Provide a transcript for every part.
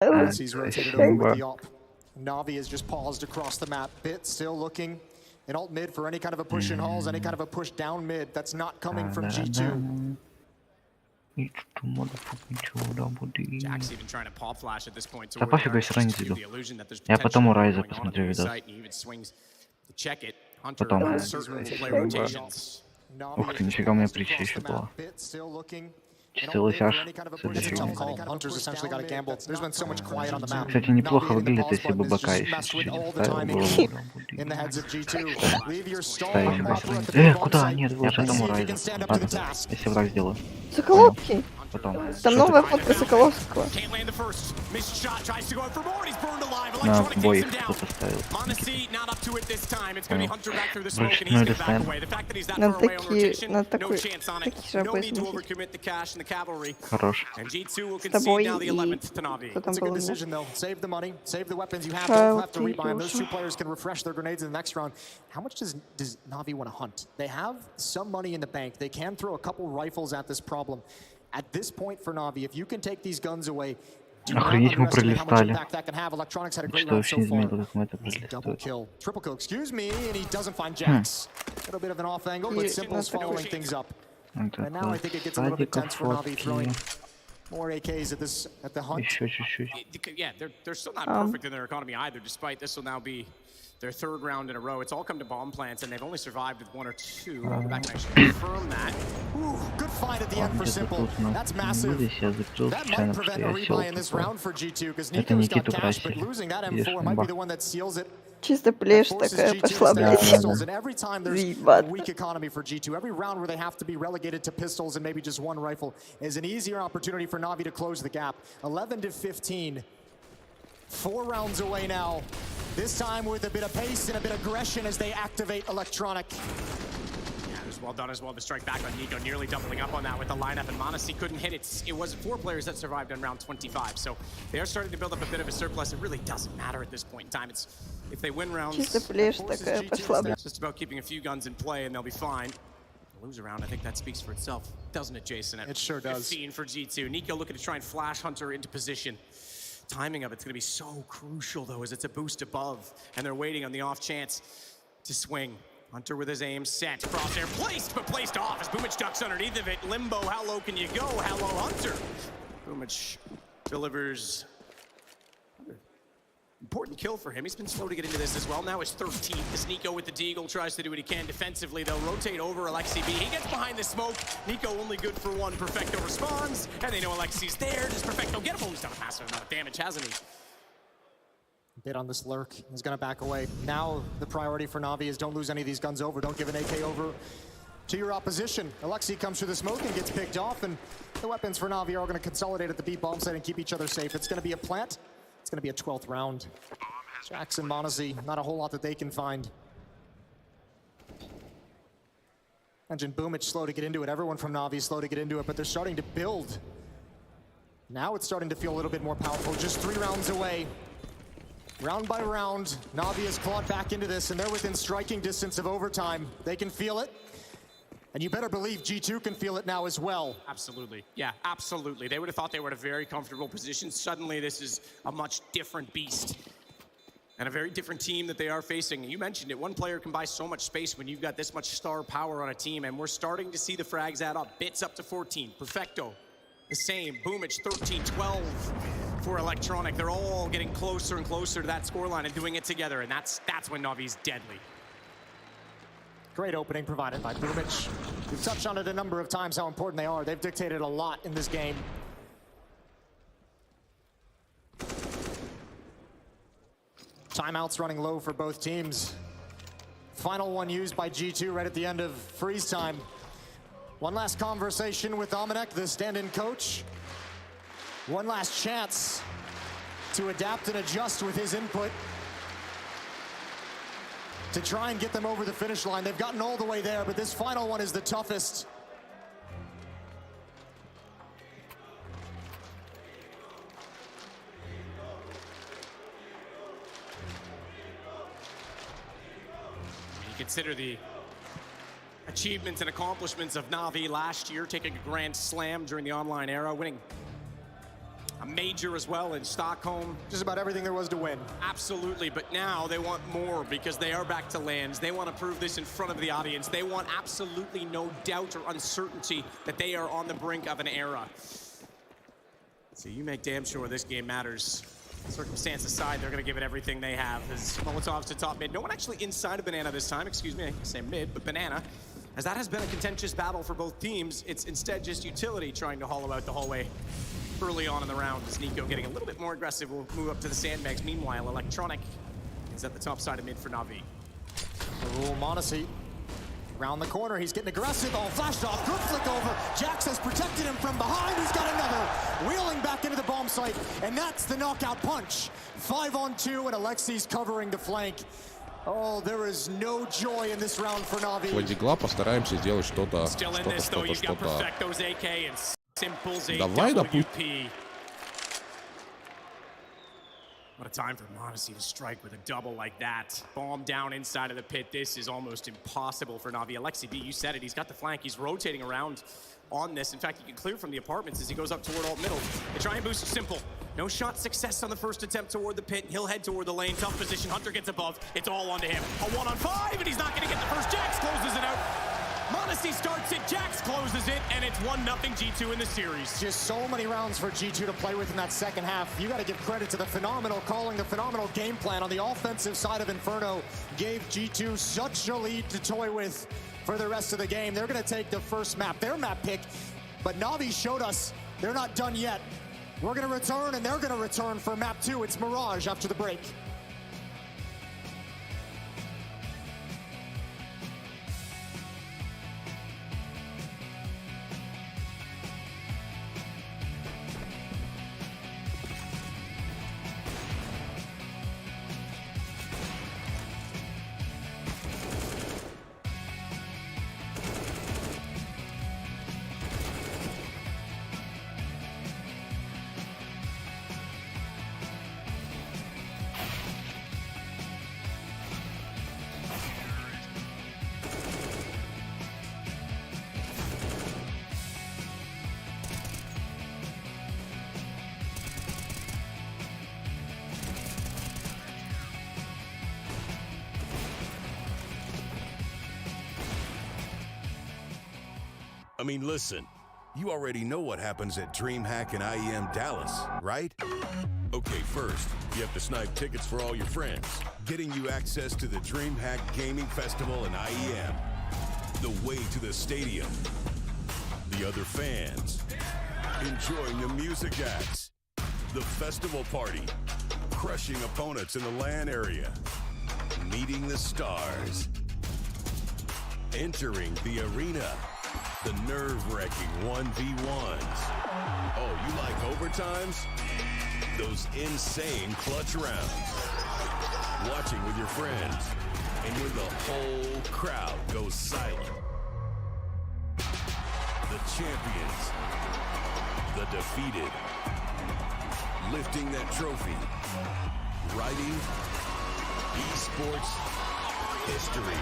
He's rotated over with the op. Navi has just paused across the map. Bit still looking in alt mid for any kind of a push in halls, any kind of a push down mid. That's not coming from G2. Jack's even trying to pop flash at this point. Да пофигу, я все равно не зайду. Я потом у Райза посмотрю видос. Потом. Ух ты, нифига у меня притча еще была. Чистый лысяж. Кстати, неплохо выглядит, если бы бока еще чуть-чуть ставил голову. Куда? Нет, я потом у Райза. Ладно, если враг сделаю. Соколовский. Потом. Там новая фотка Соколовского. На обоих кто-то ставил. Вручную листаем. На такой же обоих. Хорош. С тобой и... Кто там был? How much does Navi want to hunt? They have some money in the bank. They can throw a couple rifles at this problem. At this point for Navi, if you can take these guns away, охренеть, мы пролистали. Что вообще не изменило, как мы это пролистали. Triple kill, excuse me, and he doesn't find Jax. A little bit of an off angle, but Simple's following things up. And now I think it gets a little bit tense for Navi throwing more AKs at the hunt. Еще чуть-чуть. Yeah, they're still not perfect in their economy either, despite this will now be their third round in a row. It's all come to bomb plants, and they've only survived with one or two. I'll go back and actually confirm that. Ooh, good find at the end for Simple. That's massive. That might prevent a rebuy in this round for G2, because Nico's got cash, but losing that M4 might be the one that seals it. Чисто плешь такая пошла, блядь. And every time there's a weak economy for G2, every round where they have to be relegated to pistols and maybe just one rifle is an easier opportunity for Navi to close the gap. 11-15. 4 rounds away now. This time with a bit of pace and a bit of aggression as they activate Electronic. Yeah, it was well done as well. The strike back on Nico, nearly doubling up on that with the lineup, and Monesi couldn't hit it. It was 4 players that survived on round 25, so they are starting to build up a bit of a surplus. It really doesn't matter at this point in time. It's if they win rounds, Чисто плешь такая пошла, блядь. it's just about keeping a few guns in play, and they'll be fine. Lose a round, I think that speaks for itself, doesn't it, Jason? It sure does. 15 for G2. Nico looking to try and flash Hunter into position. Timing of it's going to be so crucial, though, as it's a boost above, and they're waiting on the off chance to swing. Hunter with his aim set, crosshair placed, but placed off as Boomich ducks underneath of it. Limbo, how low can you go? How low, Hunter? Boomich delivers. Important kill for him. He's been slow to get into this as well. Now it's 13th as Nico with the Deagle tries to do what he can defensively. They'll rotate over Alexi B. He gets behind the smoke. Nico only good for one. Perfecto responds, and they know Alexi's there. Does Perfecto get him? Oh, he's done a massive amount of damage, hasn't he? Bit on this lurk. He's going to back away. Now the priority for Navi is don't lose any of these guns over. Don't give an AK over to your opposition. Alexi comes through the smoke and gets picked off, and the weapons for Navi are going to consolidate at the B bomb site and keep each other safe. It's going to be a plant. It's going to be a 12th round. Jackson, Monesi, not a whole lot that they can find. Imagine Boomich slow to get into it. Everyone from Navi is slow to get into it, but they're starting to build. Now it's starting to feel a little bit more powerful. Just 3 rounds away. Round by round, Navi has clawed back into this, and they're within striking distance of overtime. They can feel it. And you better believe G2 can feel it now as well. Absolutely. Yeah, absolutely. They would have thought they were in a very comfortable position. Suddenly, this is a much different beast. And a very different team that they are facing. And you mentioned it, one player can buy so much space when you've got this much star power on a team, and we're starting to see the frags add up. Bits up to 14. Perfecto, the same. Boomich, 13, 12 for Electronic. They're all getting closer and closer to that scoreline and doing it together, and that's when Navi's deadly. Great opening provided by Boomich. We've touched on it a number of times how important they are. They've dictated a lot in this game. Timeouts running low for both teams. Final one used by G2 right at the end of freeze time. One last conversation with Dominic, the stand-in coach. One last chance to adapt and adjust with his input to try and get them over the finish line. They've gotten all the way there, but this final one is the toughest. Consider the achievements and accomplishments of Navi last year, taking a grand slam during the online era, winning a major as well in Stockholm. Just about everything there was to win. Absolutely, but now they want more because they are back to lands. They want to prove this in front of the audience. They want absolutely no doubt or uncertainty that they are on the brink of an era. So you make damn sure this game matters. Circumstance aside, they're going to give it everything they have. As Molotovs to top mid. No one actually inside of Banana this time. Excuse me, I say mid, but Banana. As that has been a contentious battle for both teams, it's instead just utility trying to hollow out the hallway early on in the round. As Nico getting a little bit more aggressive will move up to the sandbags. Meanwhile, Electronic is at the top side of mid for Na'Vi. Monacy around the corner. He's getting aggressive. Oh, flashed off. Good flick over. Jax has protected him from behind. He's got another. Wheeling back into the bomb site. And that's the knockout punch. 5-on-2, and Alexi's covering the flank. Oh, there is no joy in this round for Na'Vi. По дигла постараемся сделать что-то. Давай, допустим. What a time for Monacy to strike with a double like that. Bomb down inside of the pit. This is almost impossible for Na'Vi. Alexi B, you said it. He's got the flank. He's rotating around on this. In fact, you can clear from the apartments as he goes up toward alt middle. They try and boost Simple. No shot success on the first attempt toward the pit. He'll head toward the lane. Tough position. Hunter gets above. It's all onto him. A 1-on-5, and he's not going to get the first. Jax closes it out. Monacy starts it, Jax closes it, and it's 1-0 G2 in the series. Just so many rounds for G2 to play with in that second half. You got to give credit to the phenomenal calling, the phenomenal game plan on the offensive side of Inferno. Gave G2 such a lead to toy with for the rest of the game. They're going to take the first map, their map pick, but Na'Vi showed us they're not done yet. We're going to return, and they're going to return for map 2. It's Mirage after the break. I mean, listen, you already know what happens at DreamHack and IEM Dallas, right? Okay, first, you have to snipe tickets for all your friends, getting you access to the DreamHack Gaming Festival and IEM, the way to the stadium, the other fans, enjoying the music acts, the festival party, crushing opponents in the LAN area, meeting the stars, entering the arena, the nerve-wracking 1v1s. Oh, you like overtimes? Those insane clutch rounds. Watching with your friends. And when the whole crowd goes silent. The champions. The defeated. Lifting that trophy. Writing esports history.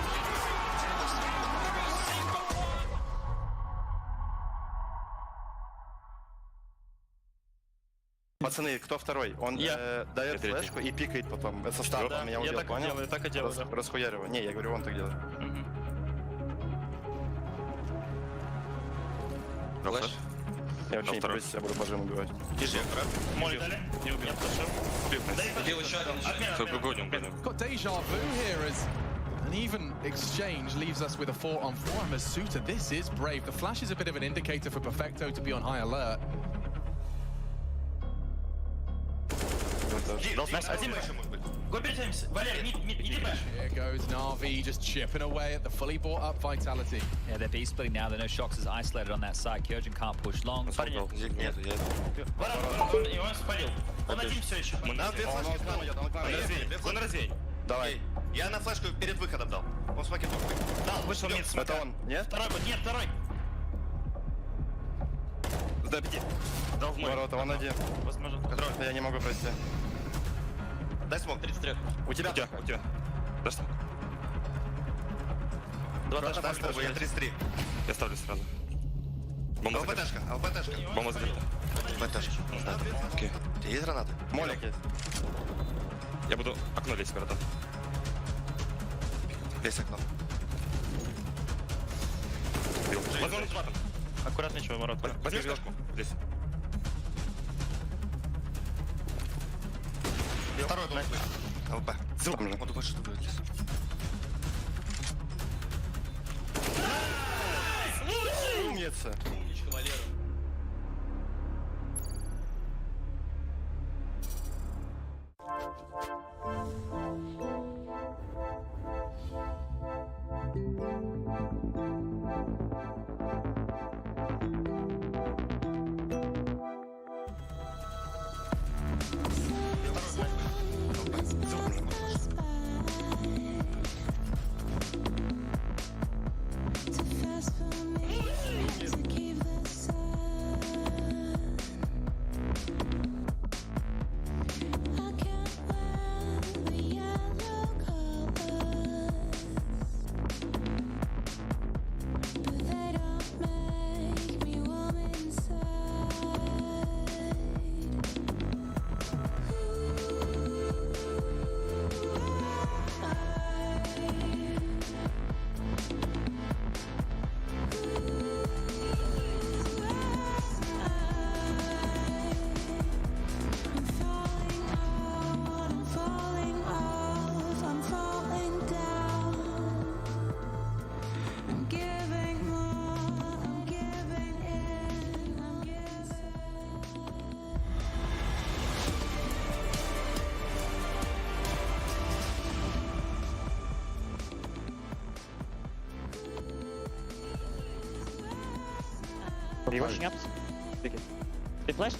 Пацаны, кто второй? Он дает флешку и пикает потом. Со старта меня убил, понял? Я так и делаю, Расхуяриваю. Не, я говорю, он так делает. Флэш. Я вообще не боюсь, я буду пожим убивать. Тише, Молли дали? Не убил. Делай еще один. Got deja vu here as an even exchange leaves us with a 4-on-4. And Masuta, this is brave. The flash is a bit of an indicator for Perfecto to be on high alert. Here goes Na'Vi just chipping away at the fully bought up Vitality. Yeah, they're B-splitting now. There are no shocks is isolated on that side. Kyogen can't push long. Давай. Я на флешку перед выходом дал. Он с пакетом. Дал, вышел мид. Это он, нет? Второй будет, нет, второй. Сдай 5. Дал в мой. Ворота, он один. Возможно. Я не могу пройти. Дай смог, 33. У тебя. Дай смог. 20, я 33. Я ставлю сразу. ЛПТшка, ЛПТшка. Бомба закрита. ЛПТшка. Окей. У тебя есть гранаты? Молик есть. Я буду окно лезть, братан. Лезь окно. Возможно, батон. Аккуратно, ничего, Марат. Возьми вилку. Здесь. Второй дом. ЛП. Там же. Он думает, что будет здесь. Умница. Умничка, Валера. Are you rushing up? Take it. They flashed?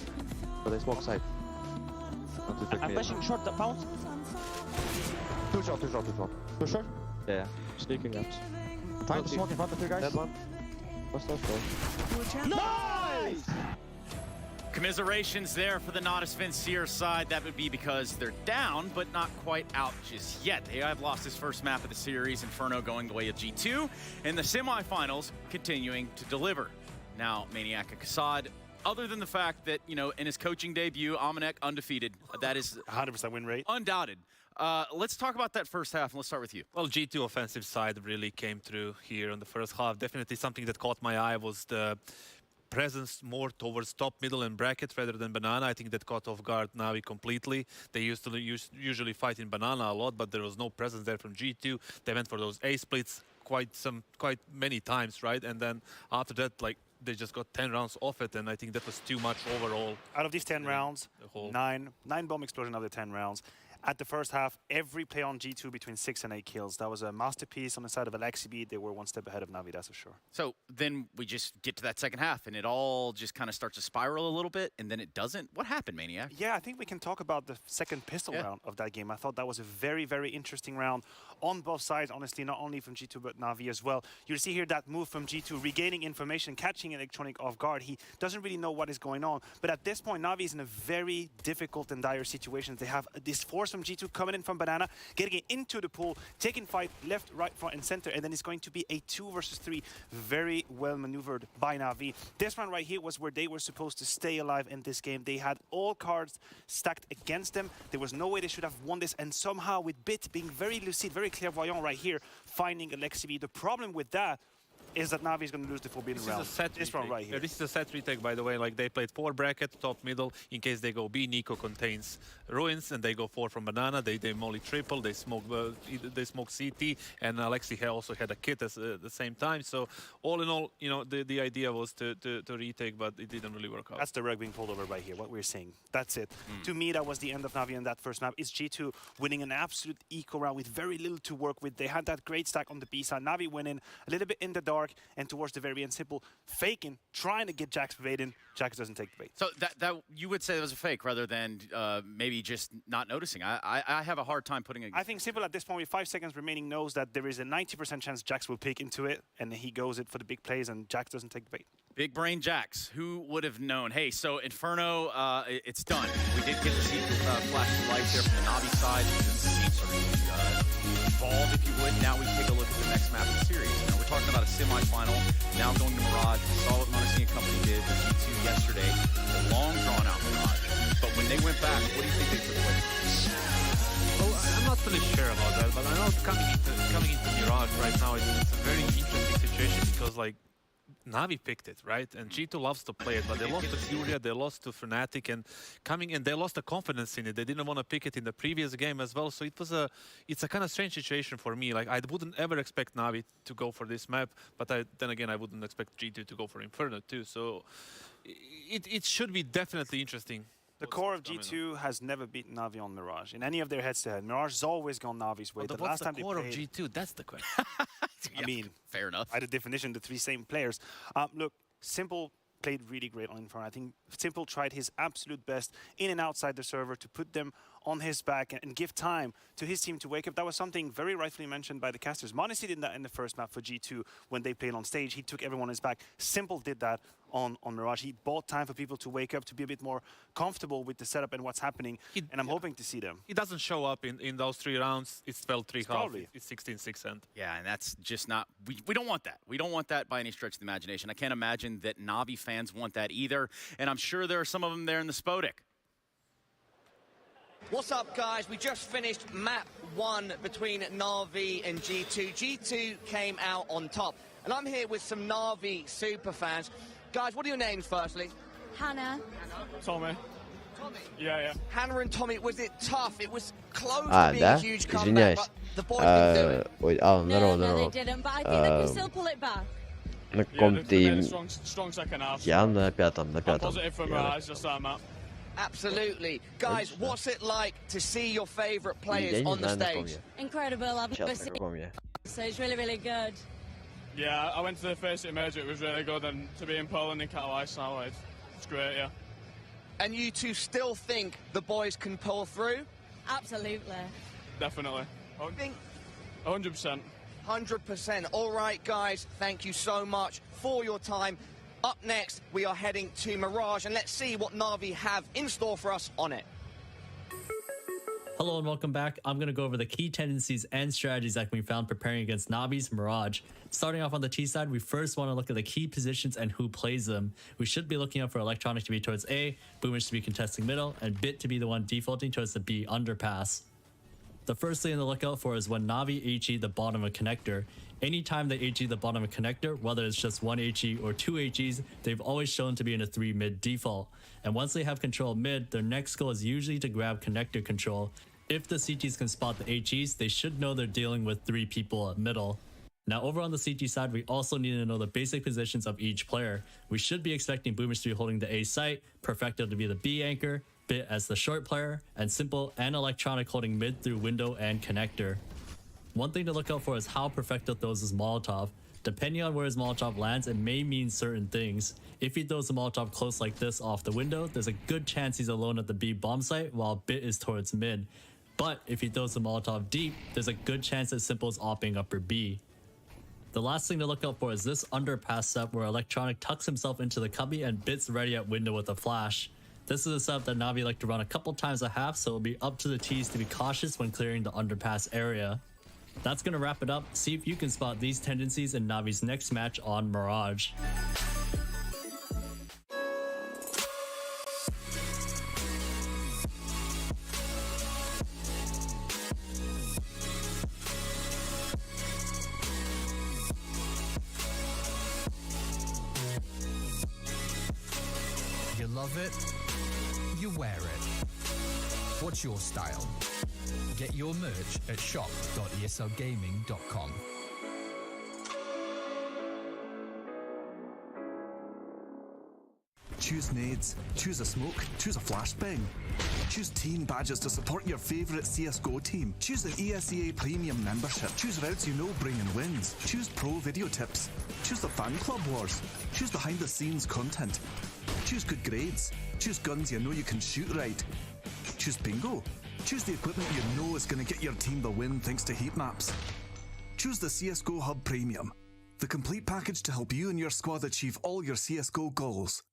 But they smoke side. I'm flashing short, bounce. Too short. Too short? Yeah. Sneaking up. Trying to smoke in front of you guys. That one. What's that for? Nice! Commiserations there for the Natus Vincere side. That would be because they're down, but not quite out just yet. They have lost his first map of the series, Inferno going the way of G2, and the semifinals continuing to deliver. Now, Maniac and Kassad, other than the fact that, you know, in his coaching debut, Amanek undefeated. That is 100% win rate. undoubted. Let's talk about that first half, and let's start with you. Well, G2 offensive side really came through here in the first half. Definitely something that caught my eye was the presence more towards top, middle, and bracket rather than Banana. I think that caught off guard Navi completely. They used to usually fight in Banana a lot, but there was no presence there from G2. They went for those A splits quite many times, right? And then after that, like, they just got 10 rounds off it, and I think that was too much overall. Out of these 10 rounds, nine bomb explosion out of the 10 rounds. At the first half, every play on G2 between 6 and 8 kills. That was a masterpiece on the side of Alexibi. They were one step ahead of Navi, that's for sure. So then we just get to that second half, and it all just kind of starts to spiral a little bit, and then it doesn't. What happened, Maniac? Yeah, I think we can talk about the second pistol round of that game. I thought that was a very, very interesting round on both sides, honestly, not only from G2, but Navi as well. You'll see here that move from G2, regaining information, catching Electronic off guard. He doesn't really know what is going on. But at this point, Navi is in a very difficult and dire situation. They have this force from G2 coming in from Banana, getting it into the pool, taking fight left, right, front, and center, and then it's going to be a 2 versus 3, very well maneuvered by Navi. This round right here was where they were supposed to stay alive in this game. They had all cards stacked against them. There was no way they should have won this, and somehow with Bit being very lucid, very clairvoyant right here, finding Alexibi. The problem with that is that Navi is going to lose the forbidden round. This round right here. This is a set retake, by the way. Like, they played 4 bracket, top, middle. In case they go B, Nico contains Ruins, and they go 4 from Banana. They molly triple, they smoke CT, and Alexi also had a kit at the same time. So all in all, you know, the idea was to retake, but it didn't really work out. That's the rug being pulled over right here, what we're seeing. That's it. To me, that was the end of Navi in that first map. It's G2 winning an absolute eco round with very little to work with. They had that great stack on the B side. Navi went in a little bit in the dark, and towards the very end, simple faking, trying to get Jax bait in. Jax doesn't take the bait. So that you would say that was a fake rather than maybe just not noticing. I have a hard time putting it. I think Simple at this point with 5 seconds remaining knows that there is a 90% chance Jax will pick into it, and he goes it for the big plays, and Jax doesn't take the bait. Big brain Jax, who would have known? Hey, so Inferno, it's done. We did get to see Flash's life players here from the Navi side. The scene sort of evolved, if you would. Now we take a look at the next map of the series. Now we're talking about a semifinal, now going to Mirage. We saw what Natus Vincere Company did with G2 yesterday. The long drawn-out Mirage. But when they went back, what do you think they took away? Well, I'm not really sure about that, but I know coming into Mirage right now, it's a very interesting situation because, like, Navi picked it, right? And G2 loves to play it, but they lost to Furia, they lost to Fnatic, and they lost the confidence in it. They didn't want to pick it in the previous game as well, so it's a kind of strange situation for me. Like, I wouldn't ever expect Navi to go for this map, but then again, I wouldn't expect G2 to go for Inferno too, so it should be definitely interesting. The core of G2 has never beaten Navi on Mirage. In any of their heads-to-head, Mirage has always gone Navi's way. But what's the core of G2? That's the question. I mean, fair enough. By the definition, the three same players. Look, Simple played really great on Inferno. I think Simple tried his absolute best in and outside the server to put them on his back and give time to his team to wake up. That was something very rightfully mentioned by the casters. m0NESY did that in the first map for G2 when they played on stage. He took everyone on his back. Simple did that on Mirage. He bought time for people to wake up, to be a bit more comfortable with the setup and what's happening, and I'm hoping to see them. He doesn't show up in those 3 rounds. It's 12-3-1/2. It's 16-6 end. Yeah, and that's just not... We don't want that. We don't want that by any stretch of the imagination. I can't imagine that Navi fans want that either, and I'm sure there are some of them there in the Spodek. What's up, guys? We just finished map 1 between Na'Vi and G2. G2 came out on top, and I'm here with some Na'Vi super fans. Guys, what are your names, firstly? Hannah. Tommy. Tommy? Yeah. Hannah and Tommy, was it tough? It was close to being a huge comeback, but the boys didn't do it. No, they didn't, but I think they can still pull it back. Strong second half. на пятом. Positive for Mirage, just that map. Absolutely. Guys, what's it like to see your favorite players on the stage? Incredible, I've never seen it. So it's really, really good. Yeah, I went to the first Emerge, it was really good, and to be in Poland in Katowice now, it's great, yeah. And you two still think the boys can pull through? Absolutely. Definitely. 100%. 100%. All right, guys, thank you so much for your time. Up next, we are heading to Mirage, and let's see what Na'Vi have in store for us on it. Hello and welcome back. I'm going to go over the key tendencies and strategies that can be found preparing against Navi's Mirage. Starting off on the T side, we first want to look at the key positions and who plays them. We should be looking out for Electronic to be towards A, Boomers to be contesting middle, and Bit to be the one defaulting towards the B underpass. The first thing to look out for is when Na'Vi HE the bottom of a connector. Anytime they HE the bottom of a connector, whether it's just one HE or 2 HEs, they've always shown to be in a 3 mid default. And once they have control of mid, their next goal is usually to grab connector control. If the CTs can spot the HEs, they should know they're dealing with 3 people at middle. Now over on the CT side, we also need to know the basic positions of each player. We should be expecting Boomers to be holding the A site, Perfecto to be the B anchor, Bit as the short player, and Simple and Electronic holding mid through window and connector. One thing to look out for is how Perfecto throws his Molotov. Depending on where his Molotov lands, it may mean certain things. If he throws the Molotov close like this off the window, there's a good chance he's alone at the B bomb site while Bit is towards mid. But if he throws the Molotov deep, there's a good chance that Simple's opping upper B. The last thing to look out for is this underpass set where Electronic tucks himself into the cubby and Bit's ready at window with a flash. This is a setup that Na'Vi like to run a couple times a half, so it'll be up to the T's to be cautious when clearing the underpass area. That's going to wrap it up. See if you can spot these tendencies in Na'Vi's next match on Mirage. You love it, you wear it. What's your style? Get your merch at shop.eslgaming.com. Choose nades, choose a smoke, choose a flashbang. Choose team badges to support your favourite CSGO team. Choose an ESEA Premium membership. Choose routes you know bring in wins. Choose pro video tips. Choose the fan club wars. Choose behind the scenes content. Choose good grades. Choose guns you know you can shoot right. Choose bingo. Choose the equipment you know is going to get your team the win thanks to heat maps. Choose the CSGO Hub Premium, the complete package to help you and your squad achieve all your CSGO goals.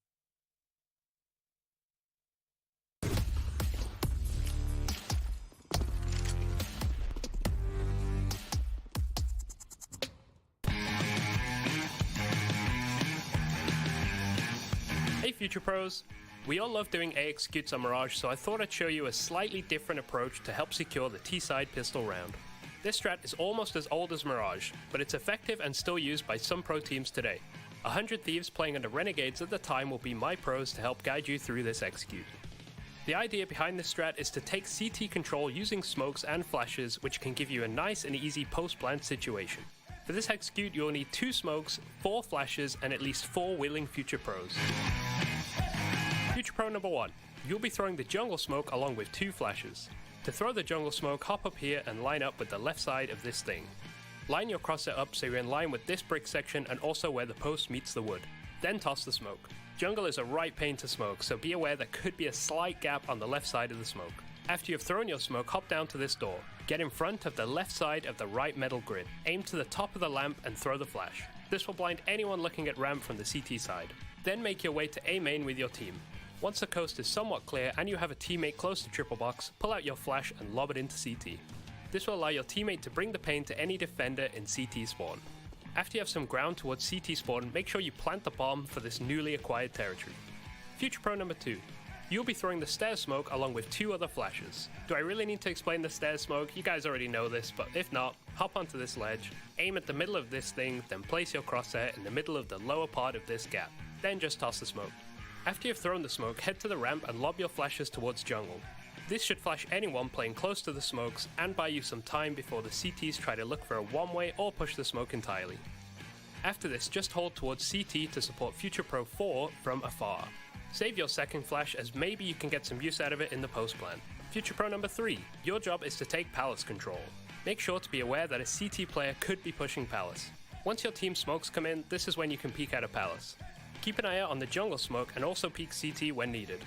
Future Pros? We all love doing A executes on Mirage, so I thought I'd show you a slightly different approach to help secure the T-side pistol round. This strat is almost as old as Mirage, but it's effective and still used by some pro teams today. 100 Thieves playing under Renegades at the time will be my pros to help guide you through this execute. The idea behind this strat is to take CT control using smokes and flashes, which can give you a nice and easy post-plant situation. For this execute, you'll need 2 smokes, 4 flashes, and at least 4 willing Future Pros. Future Pro number 1. You'll be throwing the jungle smoke along with 2 flashes. To throw the jungle smoke, hop up here and line up with the left side of this thing. Line your crosshair up so you're in line with this brick section and also where the post meets the wood. Then toss the smoke. Jungle is a right pain to smoke, so be aware there could be a slight gap on the left side of the smoke. After you've thrown your smoke, hop down to this door. Get in front of the left side of the right metal grid. Aim to the top of the lamp and throw the flash. This will blind anyone looking at ramp from the CT side. Then make your way to A main with your team. Once the coast is somewhat clear and you have a teammate close to triple box, pull out your flash and lob it into CT. This will allow your teammate to bring the pain to any defender in CT spawn. After you have some ground towards CT spawn, make sure you plant the bomb for this newly acquired territory. Future Pro number 2. You'll be throwing the stairs smoke along with 2 other flashes. Do I really need to explain the stairs smoke? You guys already know this, but if not, hop onto this ledge, aim at the middle of this thing, then place your crosshair in the middle of the lower part of this gap. Then just toss the smoke. After you've thrown the smoke, head to the ramp and lob your flashes towards jungle. This should flash anyone playing close to the smokes and buy you some time before the CTs try to look for a one-way or push the smoke entirely. After this, just hold towards CT to support Future Pro 4 from afar. Save your second flash as maybe you can get some use out of it in the post plan. Future Pro number 3, your job is to take Palace control. Make sure to be aware that a CT player could be pushing Palace. Once your team smokes come in, this is when you can peek out of Palace. Keep an eye out on the jungle smoke and also peek CT when needed.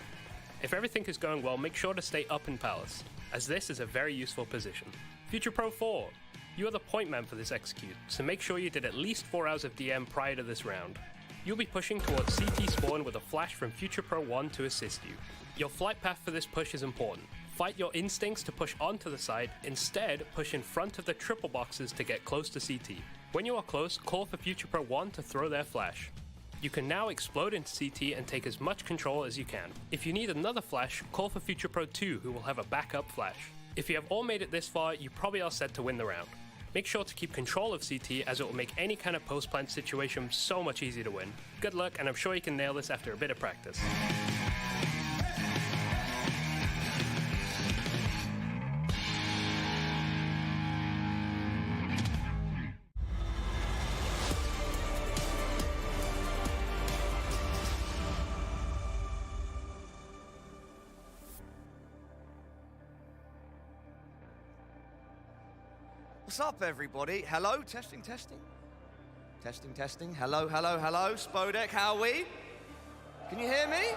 If everything is going well, make sure to stay up in Palace, as this is a very useful position. Future Pro 4, you are the point man for this execute, so make sure you did at least 4 hours of DM prior to this round. You'll be pushing towards CT spawn with a flash from Future Pro 1 to assist you. Your flight path for this push is important. Fight your instincts to push onto the side, instead push in front of the triple boxes to get close to CT. When you are close, call for Future Pro 1 to throw their flash. You can now explode into CT and take as much control as you can. If you need another flash, call for Future Pro 2 who will have a backup flash. If you have all made it this far, you probably are set to win the round. Make sure to keep control of CT as it will make any kind of post-plant situation so much easier to win. Good luck, and I'm sure you can nail this after a bit of practice. What's up, everybody? Hello, testing. Testing. Hello. Spodek, how are we? Can you hear me?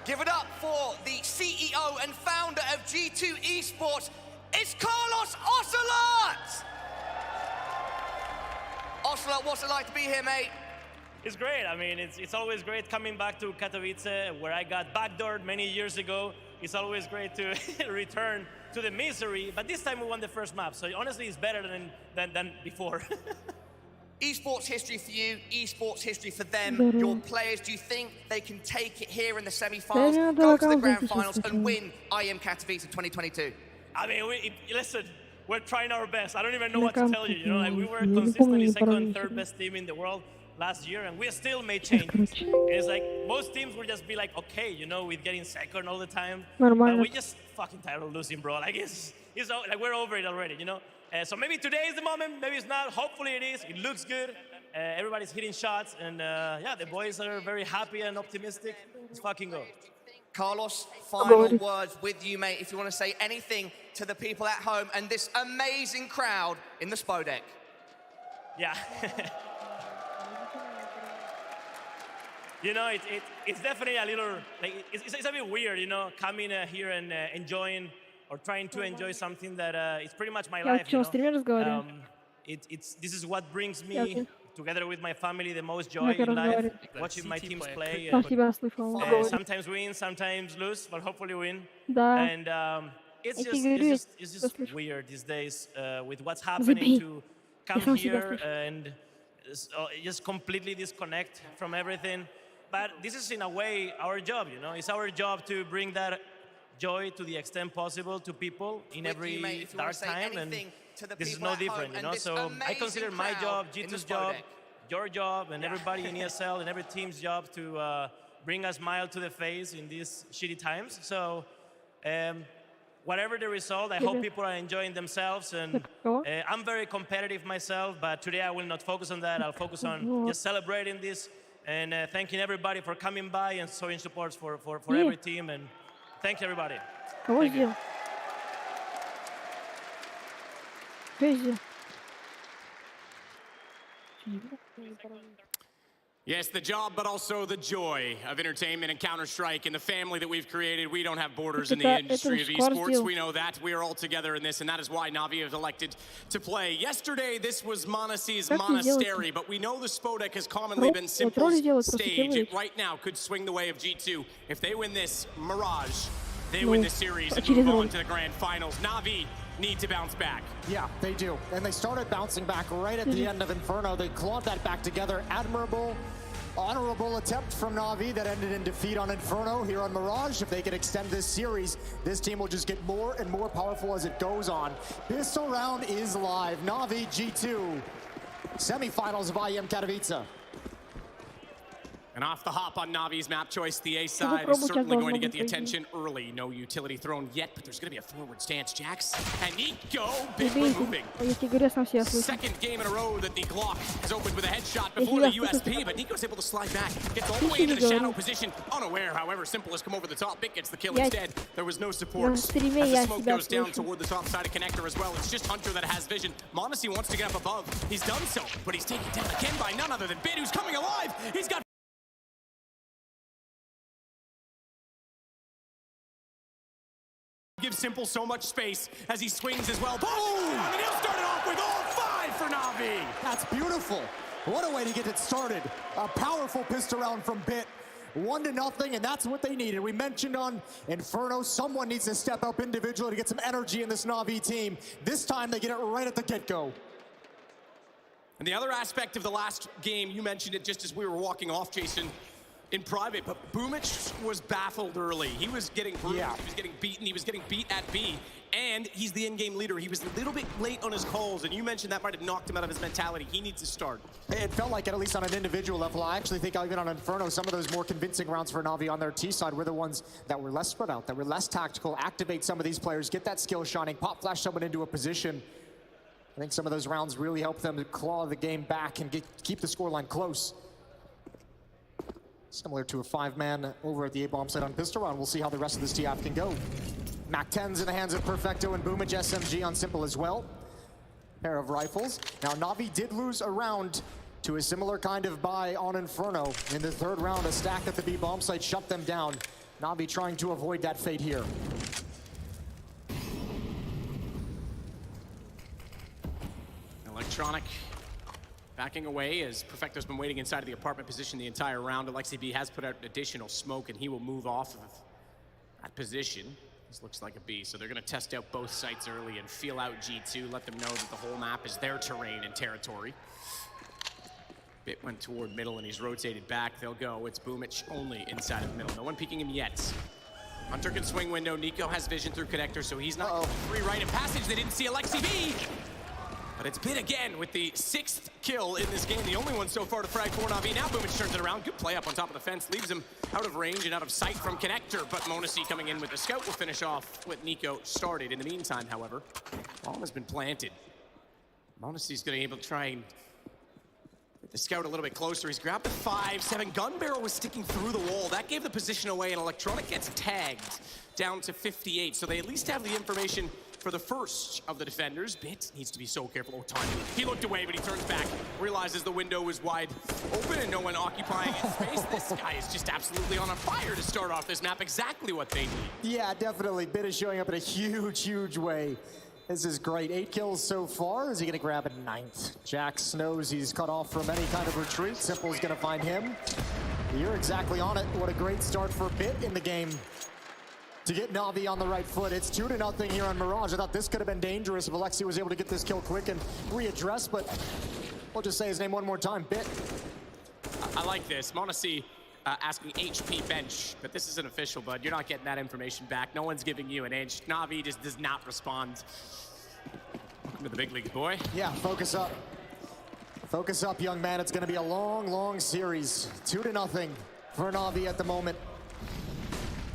Give it up for the CEO and founder of G2 Esports. It's Carlos Ocelot! Ocelot, what's it like to be here, mate? It's great. I mean, it's always great coming back to Katowice, where I got backdoored many years ago. It's always great to return to the misery, but this time we won the first map, so honestly it's better than before. Esports history for you, esports history for them, your players. Do you think they can take it here in the semi-finals, go to the grand finals and win IEM Katowice 2022? I mean, listen, we're trying our best. I don't even know what to tell you, you know, like we were consistently second and third best team in the world last year, and we still made changes. It's like most teams will just be like, okay, you know, with getting second all the time. We just fucking tired of losing, bro. Like it's like we're over it already, you know. So maybe today is the moment. Maybe it's not. Hopefully it is. It looks good. Everybody's hitting shots, and yeah, the boys are very happy and optimistic. Let's fucking go. Carlos, final words with you, mate. If you want to say anything to the people at home and this amazing crowd in the Spodek. Yeah. You know, it's definitely a little, like, it's a bit weird, you know, coming here and enjoying or trying to enjoy something that it's pretty much my life, you know? This is what brings me, together with my family, the most joy in life, watching my teams play. Sometimes win, sometimes lose, but hopefully win. And it's just weird these days with what's happening to come here and just completely disconnect from everything. But this is in a way our job, you know. It's our job to bring that joy to the extent possible to people in every dark time, and this is no different, you know. So I consider my job, G2's job, your job, and everybody in ESL and every team's job to bring a smile to the face in these shitty times. So whatever the result, I hope people are enjoying themselves, and I'm very competitive myself, but today I will not focus on that. I'll focus on just celebrating this and thanking everybody for coming by and showing support for every team, and thank you, everybody. Thank you. Yes, the job, but also the joy of entertainment and Counter-Strike and the family that we've created. We don't have borders in the industry of esports. We know that. We are all together in this, and that is why Na'Vi have elected to play. Yesterday, this was Monacy's Monastery, but we know the Spodek has commonly been Simple's stage. It right now could swing the way of G2. If they win this Mirage, they win the series and move on to the grand finals. Na'Vi need to bounce back. Yeah, they do. And they started bouncing back right at the end of Inferno. They clawed that back together. Admirable, honorable attempt from Na'Vi that ended in defeat on Inferno. Here on Mirage, if they can extend this series, this team will just get more and more powerful as it goes on. Pistol round is live. Na'Vi G2, semifinals of IEM Katowice. And off the hop on Na'Vi's map choice, the A side is certainly going to get the attention early. No utility thrown yet, but there's going to be a forward stance. Jax and Nico, big removing. Second game in a row that the Glock has opened with a headshot before the USP, but Nico's able to slide back. Gets all the way into the shadow position, unaware. However, Simple has come over the top. Bit gets the kill instead. There was no support. As the smoke goes down toward the top side of Connector as well. It's just Hunter that has vision. Monacy wants to get up above. He's done so, but he's taken down again by none other than Bit, who's coming alive. He's got gives Simple so much space as he swings as well. Boom! And he'll start it off with all 5 for Na'Vi. That's beautiful. What a way to get it started. A powerful pistol round from Bit. 1-0, and that's what they needed. We mentioned on Inferno, someone needs to step up individually to get some energy in this Na'Vi team. This time they get it right at the get-go. And the other aspect of the last game, you mentioned it just as we were walking off, Jason, in private, but Boomich was baffled early. He was getting bruised, he was getting beaten, he was getting beat at B, and he's the in-game leader. He was a little bit late on his calls, and you mentioned that might have knocked him out of his mentality. He needs to start. It felt like it, at least on an individual level. I actually think even on Inferno, some of those more convincing rounds for Na'Vi on their T side were the ones that were less spread out, that were less tactical, activate some of these players, get that skill shining, pop flash someone into a position. I think some of those rounds really helped them to claw the game back and keep the scoreline close. Similar to a 5-man over at the A-bomb side on pistol round. We'll see how the rest of this TF can go. Mac-10s in the hands of Perfecto and Boomich SMG on Simple as well. Pair of rifles. Now Na'Vi did lose a round to a similar kind of buy on Inferno. In the third round, a stack at the B-bomb site shut them down. Na'Vi trying to avoid that fate here. Electronic backing away as Perfecto's been waiting inside of the apartment position the entire round. Alexi B has put out additional smoke and he will move off of that position. This looks like a B, so they're gonna test out both sites early and feel out G2, let them know that the whole map is their terrain and territory. Bit went toward middle and he's rotated back. They'll go, it's Boomich only inside of middle. No one peeking him yet. Hunter can swing window, Nico has vision through Connector, so he's not free right in passage. They didn't see Alexi B. But it's Bit again with the 6th kill in this game, the only one so far to frag for Na'Vi. Now Boomich turns it around, good play up on top of the fence, leaves him out of range and out of sight from Connector, but Monacy coming in with the scout will finish off what Nico started. In the meantime, however, bomb has been planted. Monacy's gonna be able to try and get the scout a little bit closer. He's grabbed the 5-7, gun barrel was sticking through the wall. That gave the position away and Electronic gets tagged down to 58, so they at least have the information for the first of the defenders. Bit needs to be so careful. Oh, time. He looked away, but he turns back, realizes the window was wide open and no one occupying his space. This guy is just absolutely on a fire to start off this map. Exactly what they need. Yeah, definitely. Bit is showing up in a huge, huge way. This is great. 8 kills so far. Is he going to grab a 9th? Jax knows he's cut off from any kind of retreat. Simple's going to find him. You're exactly on it. What a great start for Bit in the game to get Na'Vi on the right foot. It's 2-0 here on Mirage. I thought this could have been dangerous if Alexi was able to get this kill quick and readdress, but we'll just say his name one more time, Bit. I like this. Monacy asking HP bench, but this isn't official, bud. You're not getting that information back. No one's giving you an inch. Na'Vi just does not respond. Welcome to the big leagues, boy. Yeah, focus up. Focus up, young man. It's going to be a long, long series. 2-0 for Na'Vi at the moment.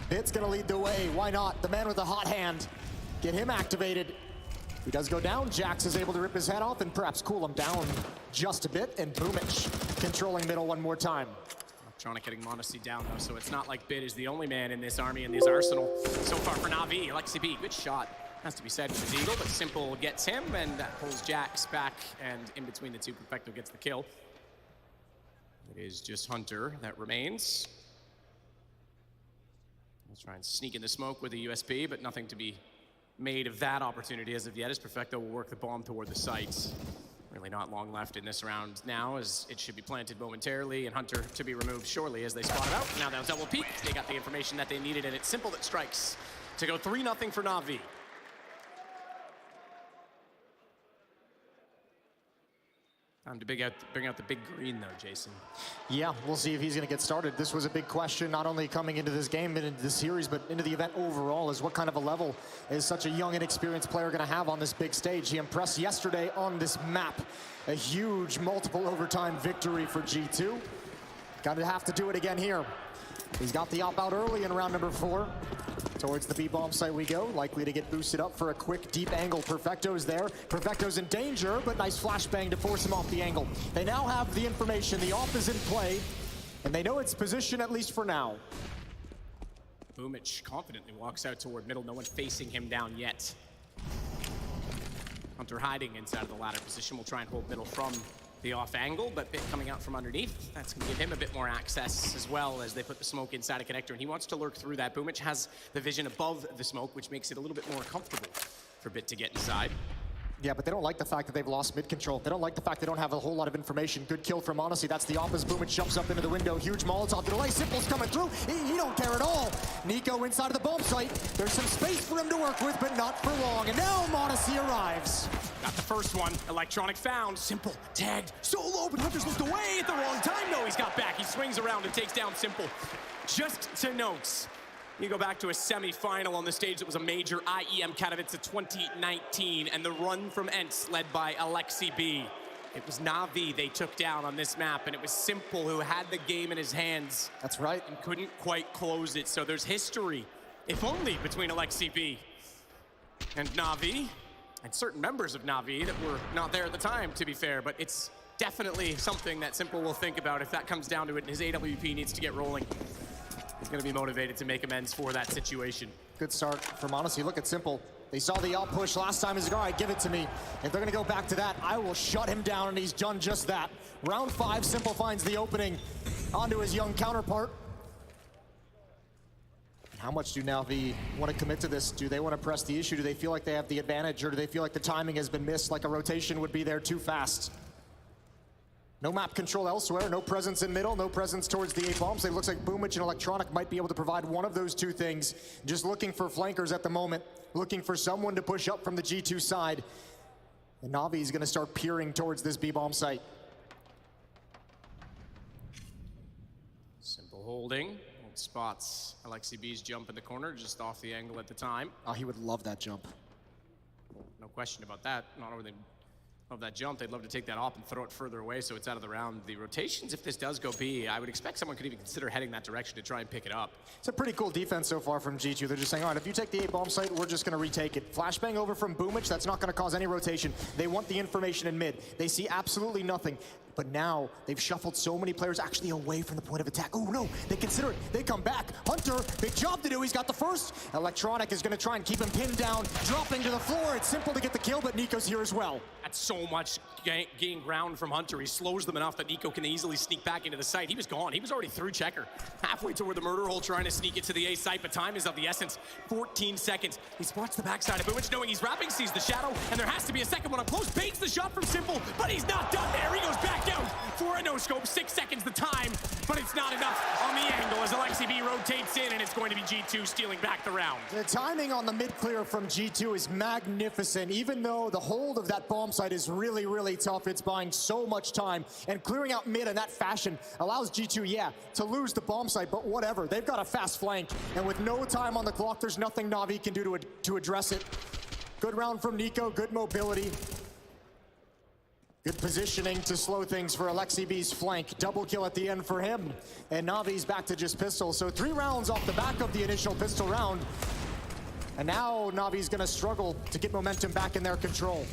Bit's going to lead the way. Why not? The man with the hot hand. Get him activated. He does go down. Jax is able to rip his head off and perhaps cool him down just a bit. And Boomich controlling middle one more time. Electronic getting Monacy down, though, so it's not like Bit is the only man in this army, in this arsenal. So far for Na'Vi, Alexi B, good shot. Has to be said for his Eagle, but Simple gets him, and that pulls Jax back, and in between the two, Perfecto gets the kill. It is just Hunter that remains. He'll try and sneak in the smoke with a USP, but nothing to be made of that opportunity as of yet, as Perfecto will work the bomb toward the sites. Really not long left in this round now, as it should be planted momentarily, and Hunter to be removed shortly as they spot it out. Now that was double peek. They got the information that they needed, and it's Simple that strikes to go 3-0 for Na'Vi. Time to bring out the big green, though, Jason. Yeah, we'll see if he's going to get started. This was a big question, not only coming into this game and into the series, but into the event overall, is what kind of a level is such a young and experienced player going to have on this big stage? He impressed yesterday on this map. A huge multiple overtime victory for G2. Going to have to do it again here. He's got the op out early in round number 4. Towards the B-bomb site we go, likely to get boosted up for a quick deep angle. Perfecto's there. Perfecto's in danger, but nice flashbang to force him off the angle. They now have the information. The op is in play, and they know its position at least for now. Boomich confidently walks out toward middle. No one facing him down yet. Hunter hiding inside of the ladder position. Will try and hold middle from the off angle, but Bit coming out from underneath. That's going to give him a bit more access as well as they put the smoke inside a connector, and he wants to lurk through that. Boomich has the vision above the smoke, which makes it a little bit more comfortable for Bit to get inside. Yeah, but they don't like the fact that they've lost mid control. They don't like the fact they don't have a whole lot of information. Good kill from Monacy. That's the opposite. Boomich jumps up into the window. Huge Molotov delay. Simple's coming through. He don't care at all. Nico inside of the bomb site. There's some space for him to work with, but not for long. And now Monacy arrives. Got the first one. Electronic found. Simple tagged solo, but Hunter's looked away at the wrong time. No, he's got back. He swings around and takes down Simple. Just to note, you go back to a semi-final on the stage that was a major IEM Katowice 2019, and the run from Ents led by Alexi B. It was Na'Vi they took down on this map, and it was Simple who had the game in his hands. That's right. And couldn't quite close it, so there's history, if only between Alexi B and Na'Vi, and certain members of Na'Vi that were not there at the time, to be fair, but it's definitely something that Simple will think about if that comes down to it, and his AWP needs to get rolling. He's going to be motivated to make amends for that situation. Good start for Monacy. Look at Simple. They saw the out push last time. He's like, all right, give it to me. If they're going to go back to that, I will shut him down, and he's done just that. Round 5, Simple finds the opening onto his young counterpart. How much do Na'Vi want to commit to this? Do they want to press the issue? Do they feel like they have the advantage, or do they feel like the timing has been missed, like a rotation would be there too fast? No map control elsewhere, no presence in middle, no presence towards the A-bombs. It looks like Boomich and Electronic might be able to provide one of those two things. Just looking for flankers at the moment, looking for someone to push up from the G2 side. And Na'Vi is going to start peering towards this B-bomb site. Simple holding. Spots Alexi B's jump in the corner, just off the angle at the time. Oh, he would love that jump. No question about that. Not only love that jump, they'd love to take that off and throw it further away so it's out of the round. The rotations, if this does go B, I would expect someone could even consider heading that direction to try and pick it up. It's a pretty cool defense so far from G2. They're just saying, all right, if you take the A-bomb site, we're just going to retake it. Flashbang over from Boomich, that's not going to cause any rotation. They want the information in mid. They see absolutely nothing. But now they've shuffled so many players actually away from the point of attack. Oh no, they consider it. They come back. Hunter, big job to do. He's got the first. Electronic is going to try and keep him pinned down, dropping to the floor. It's Simple to get the kill, but Nico's here as well. That's so much gain ground from Hunter. He slows them enough that Nico can easily sneak back into the site. He was gone. He was already through checker. Halfway toward the murder hole, trying to sneak it to the A site, but time is of the essence. 14 seconds. He spots the backside of Boomich, knowing he's wrapping, sees the shadow, and there has to be a second one up close. Baits the shot from Simple, but he's not done there. He goes back out for a no-scope. 6 seconds the time, but it's not enough on the angle as Aleksib rotates in, and it's going to be G2 stealing back the round. The timing on the mid-clear from G2 is magnificent. Even though the hold of that bomb site is really, really tough, it's buying so much time. And clearing out mid in that fashion allows G2, yeah, to lose the bomb site, but whatever. They've got a fast flank, and with no time on the clock, there's nothing Na'Vi can do to address it. Good round from Nico, good mobility. Good positioning to slow things for Aleksib's flank. Double kill at the end for him. And Navi's back to just pistol. So 3 rounds off the back of the initial pistol round. And now Navi's gonna struggle to get momentum back in their control.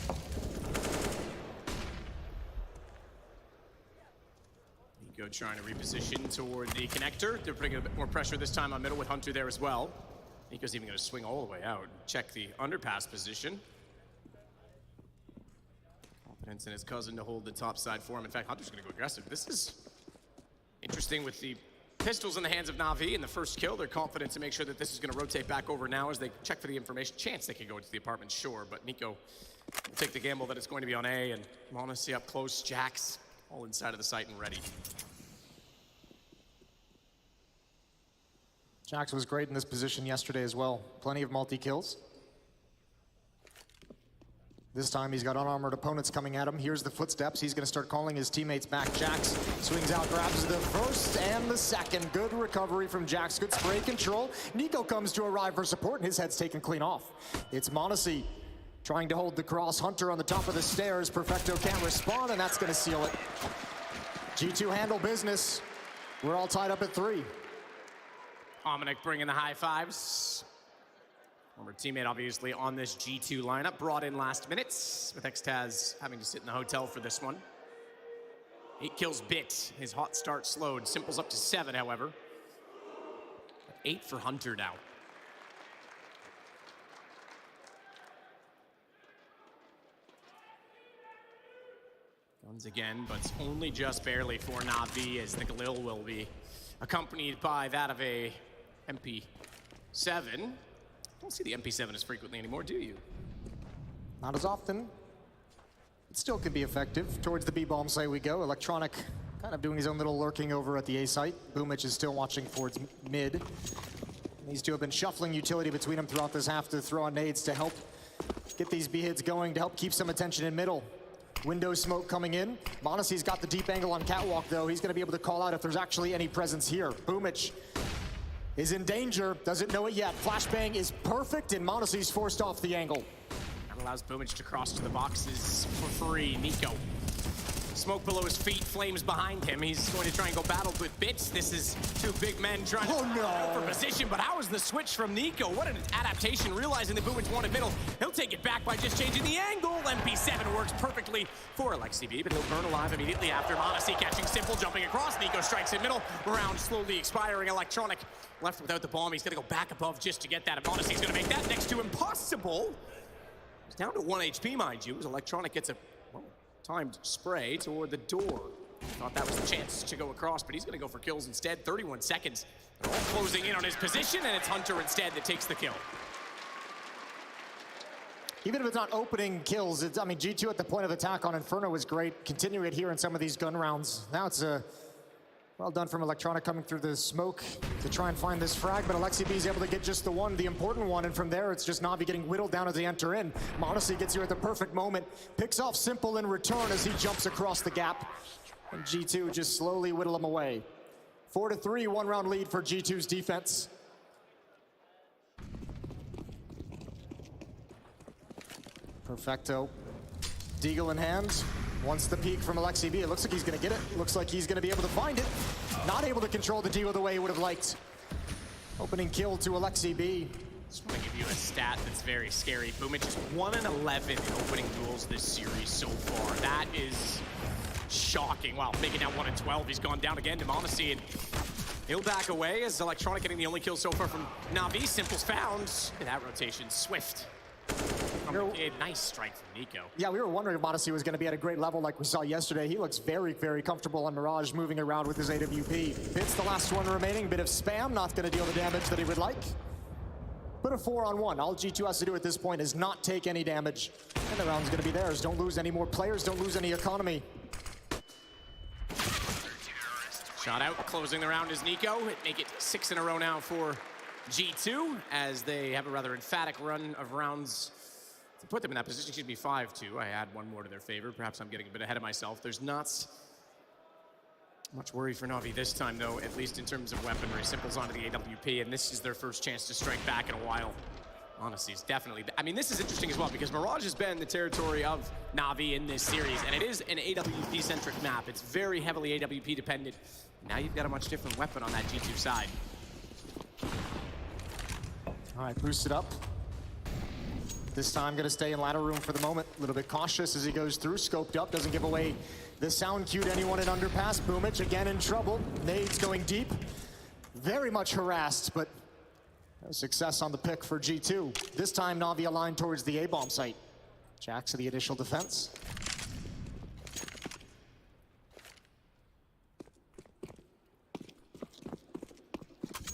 Nico trying to reposition toward the connector. They're putting a bit more pressure this time on middle with Hunter there as well. Nico's even gonna swing all the way out. Check the underpass position. Confidence in his cousin to hold the top side for him. In fact, Hunter's gonna go aggressive. This is interesting with the pistols in the hands of Na'Vi and the first kill. They're confident to make sure that this is gonna rotate back over now as they check for the information. Chance they can go into the apartment, sure, but Nico will take the gamble that it's going to be on A, and Monacy up close, Jax all inside of the site and ready. Jax was great in this position yesterday as well. Plenty of multi-kills. This time he's got unarmored opponents coming at him. Here's the footsteps. He's gonna start calling his teammates back. Jax swings out, grabs the first and the second. Good recovery from Jax, good spray control. Nico comes to arrive for support and his head's taken clean off. It's Monacy trying to hold the cross. Hunter on the top of the stairs. Perfecto can't respond and that's gonna seal it. G2 handle business. We're all tied up at 3. Ominic bringing the high fives. Former teammate, obviously, on this G2 lineup. Brought in last minutes, with Xtaz having to sit in the hotel for this one. 8 kills bit. His hot start slowed. Simple's up to 7, however. 8 for Hunter now. Guns again, but it's only just barely for Na'Vi, as the Galil will be accompanied by that of a MP7. Don't see the MP7 as frequently anymore, do you? Not as often. It still can be effective. Towards the B-bomb site we go. Electronic kind of doing his own little lurking over at the A site. Boomich is still watching towards mid. These two have been shuffling utility between them throughout this half to throw on nades to help get these B-hits going, to help keep some attention in middle. Window smoke coming in. Monacy's got the deep angle on Catwalk, though. He's going to be able to call out if there's actually any presence here. Boomich is in danger, doesn't know it yet. Flashbang is perfect, and Monacy's forced off the angle. That allows Boomich to cross to the boxes for free. Nico. Smoke below his feet, flames behind him. He's going to try and go battle with Bits. This is 2 big men trying to go for position, but how is the switch from Nico? What an adaptation, realizing that Boomich wanted middle. He'll take it back by just changing the angle. MP7 works perfectly for Aleksib, but he'll burn alive immediately after. Monacy catching Simple, jumping across. Nico strikes in middle. Round slowly expiring. Electronic left without the bomb. He's going to go back above just to get that. And Monacy's going to make that next to impossible. He's down to 1 HP, mind you, as Electronic gets a timed spray toward the door. Thought that was the chance to go across, but he's going to go for kills instead. 31 seconds. They're all closing in on his position, and it's Hunter instead that takes the kill. Even if it's not opening kills, I mean, G2 at the point of attack on Inferno was great. Continuing it here in some of these gun rounds. Now it's well done from Electronic coming through the smoke to try and find this frag, but Aleksib is able to get just the one, the important one, and from there it's just Na'Vi getting whittled down as they enter in. Monacy gets here at the perfect moment, picks off Simple in return as he jumps across the gap, and G2 just slowly whittle him away. 4-3, 1-round lead for G2's defense. Perfecto. Deagle in hand. Wants the peek from Aleksib. It looks like he's going to get it. Looks like he's going to be able to find it. Not able to control the Deagle the way he would have liked. Opening kill to Aleksib. Just want to give you a stat that's very scary. Boomich is 1-11 in opening duels this series so far. That is shocking. Wow, making that 1-12. He's gone down again to Monacy, and he'll back away as Electronic getting the only kill so far from Na'Vi. Simple's found. Look at that rotation. Swift. Nice strike from Nico. Yeah, we were wondering if Monacy was going to be at a great level like we saw yesterday. He looks very, very comfortable on Mirage, moving around with his AWP. Pit's the last one remaining. Bit of spam, not going to deal the damage that he would like. But a 4-on-1. All G2 has to do at this point is not take any damage. And the round's going to be theirs. Don't lose any more players. Don't lose any economy. Shot out, closing the round is Nico. Make it 6 in a row now for G2, as they have a rather emphatic run of rounds to put them in that position. It should be 5-2. I add one more to their favor. Perhaps I'm getting a bit ahead of myself. There's not much worry for Na'Vi this time, though, at least in terms of weaponry. Simple's onto the AWP, and this is their first chance to strike back in a while. Honestly, it's definitely... I mean, this is interesting as well, because Mirage has been the territory of Na'Vi in this series, and it is an AWP-centric map. It's very heavily AWP-dependent. Now you've got a much different weapon on that G2 side. All right, boosted up. This time gonna stay in ladder room for the moment. A little bit cautious as he goes through, scoped up, doesn't give away the sound cue to anyone in underpass. Boomich again in trouble. Nades going deep. Very much harassed, but no success on the pick for G2. This time Na'Vi aligned towards the A-bomb site. Jax to the initial defense.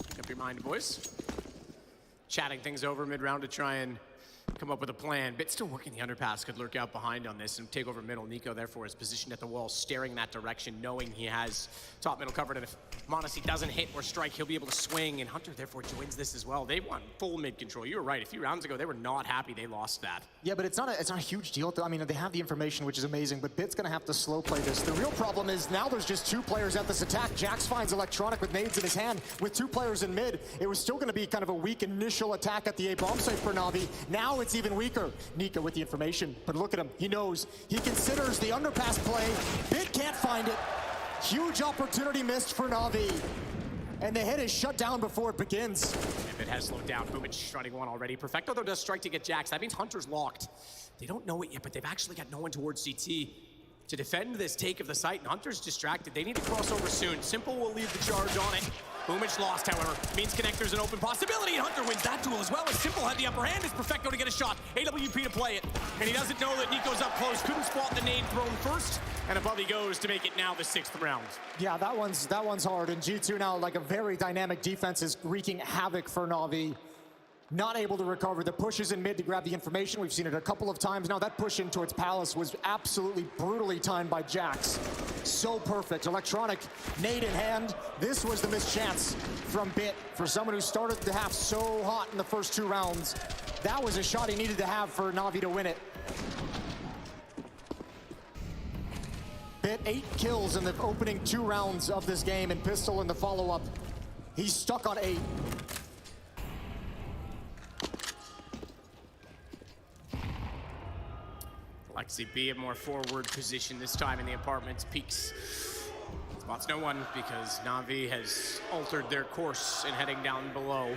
Make up your mind, boys. Chatting things over mid-round to try and come up with a plan. Bit still working the underpass, could lurk out behind on this and take over middle. Nico, therefore, is positioned at the wall, staring that direction, knowing he has top middle covered, and if m0NESY doesn't hit or strike, he'll be able to swing, and Hunter, therefore, joins this as well. They want full mid control. You were right. A few rounds ago, they were not happy they lost that. Yeah, but it's not a huge deal. I mean, they have the information, which is amazing, but Bit's gonna have to slow play this. The real problem is now there's just 2 players at this attack. Jax finds Electronic with nades in his hand. With 2 players in mid, it was still gonna be kind of a weak initial attack at the A-bomb site for Na'Vi. Now it's even weaker. Nico with the information, but look at him. He knows. He considers the underpass play. Bit can't find it. Huge opportunity missed for Na'Vi. And the hit is shut down before it begins. If it has slowed down, Boomich striking one already. Perfecto, though, does strike to get Jax. That means Hunter's locked. They don't know it yet, but they've actually got no one towards CT to defend this take of the site, and Hunter's distracted. They need to cross over soon. Simple will lead the charge on it. Boomich lost, however. Means Connector's an open possibility, and Hunter wins that duel as well, as Simple had the upper hand. It's Perfecto to get a shot. AWP to play it, and he doesn't know that Nico's up close. Couldn't spot the nade thrown first, and above he goes to make it now the 6th round. Yeah, that one's hard, and G2 now, like a very dynamic defense, is wreaking havoc for Na'Vi. Not able to recover. The pushes in mid to grab the information. We've seen it a couple of times now. That push in towards Palace was absolutely brutally timed by Jax. So perfect. Electronic, nade in hand. This was the missed chance from Bit for someone who started the half so hot in the first 2 rounds. That was a shot he needed to have for Na'Vi to win it. Bit 8 kills in the opening 2 rounds of this game, and Pistol in the follow-up. He's stuck on 8. Lexi B, a more forward position this time in the apartments. Peeks. Spots no one because Na'Vi has altered their course in heading down below.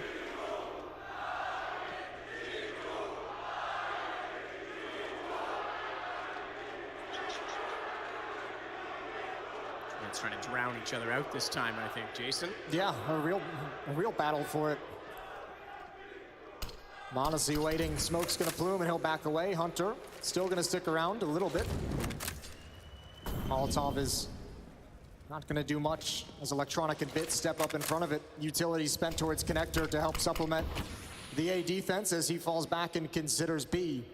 It's trying to drown each other out this time, I think, Jason. Yeah, a real battle for it. m0NESY waiting, smoke's gonna plume and he'll back away. Hunter still gonna stick around a little bit. Molotov is not gonna do much as Electronic and Bit step up in front of it. Utility spent towards Connector to help supplement the A defense as he falls back and considers B.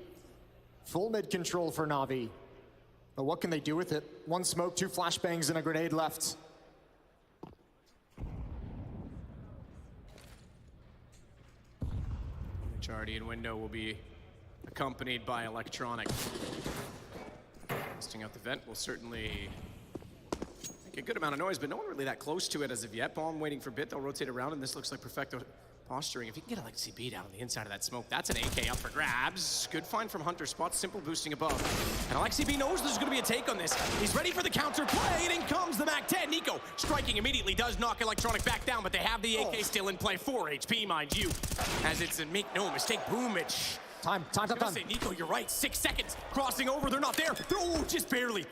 Full mid control for Na'Vi. But what can they do with it? 1 smoke, 2 flashbangs, and a grenade left. Guardian window will be accompanied by Electronic. Testing out the vent will certainly make a good amount of noise, but no one really that close to it as of yet. Bomb waiting for Bit, they'll rotate around, and this looks like Perfecto posturing. If he can get Alexi B down on the inside of that smoke, that's an AK up for grabs. Good find from Hunter, spots Simple boosting above. And Alexi B knows there's gonna be a take on this. He's ready for the counter play, and in comes the MAC-10. Nico striking immediately, does knock Electronic back down, but they have the AK still in play. 4 HP, mind you, as it's a make no mistake, Boomich. Time. Say, Nico, you're right. 6 seconds. Crossing over, they're not there. Oh, just barely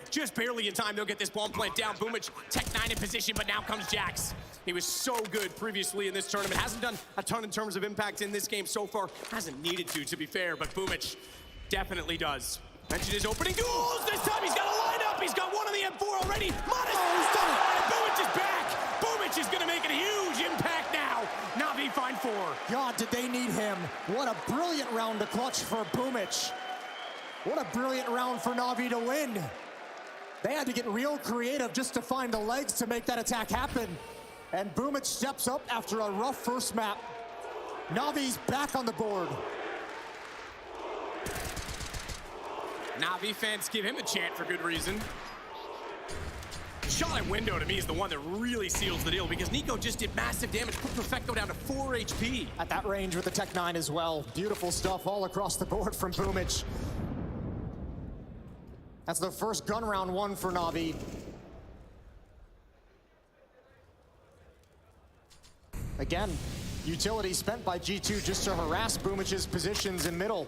in time. They'll get this bomb plant down. Boomich, Tech 9 in position, but now comes Jax. He was so good previously in this tournament. Hasn't done a ton in terms of impact in this game so far. Hasn't needed to be fair, but Boomich definitely does. Mentioned his opening duels. This time he's got a lineup. He's got one on the M4 already. He's done it. Boomich is back. Boomich is going to make a huge impact now. Na'Vi find 4. God, did they need him. What a brilliant round to clutch for Boomich. What a brilliant round for Na'Vi to win. They had to get real creative just to find the legs to make that attack happen. And Boomich steps up after a rough first map. Navi's back on the board. Navi fans give him a chant for good reason. Shot at window to me is the one that really seals the deal because Nico just did massive damage, put Perfecto down to 4 HP. At that range with the Tech 9 as well. Beautiful stuff all across the board from Boomich. That's the first gun round 1 for Navi. Again, utility spent by G2 just to harass Boomich's positions in middle.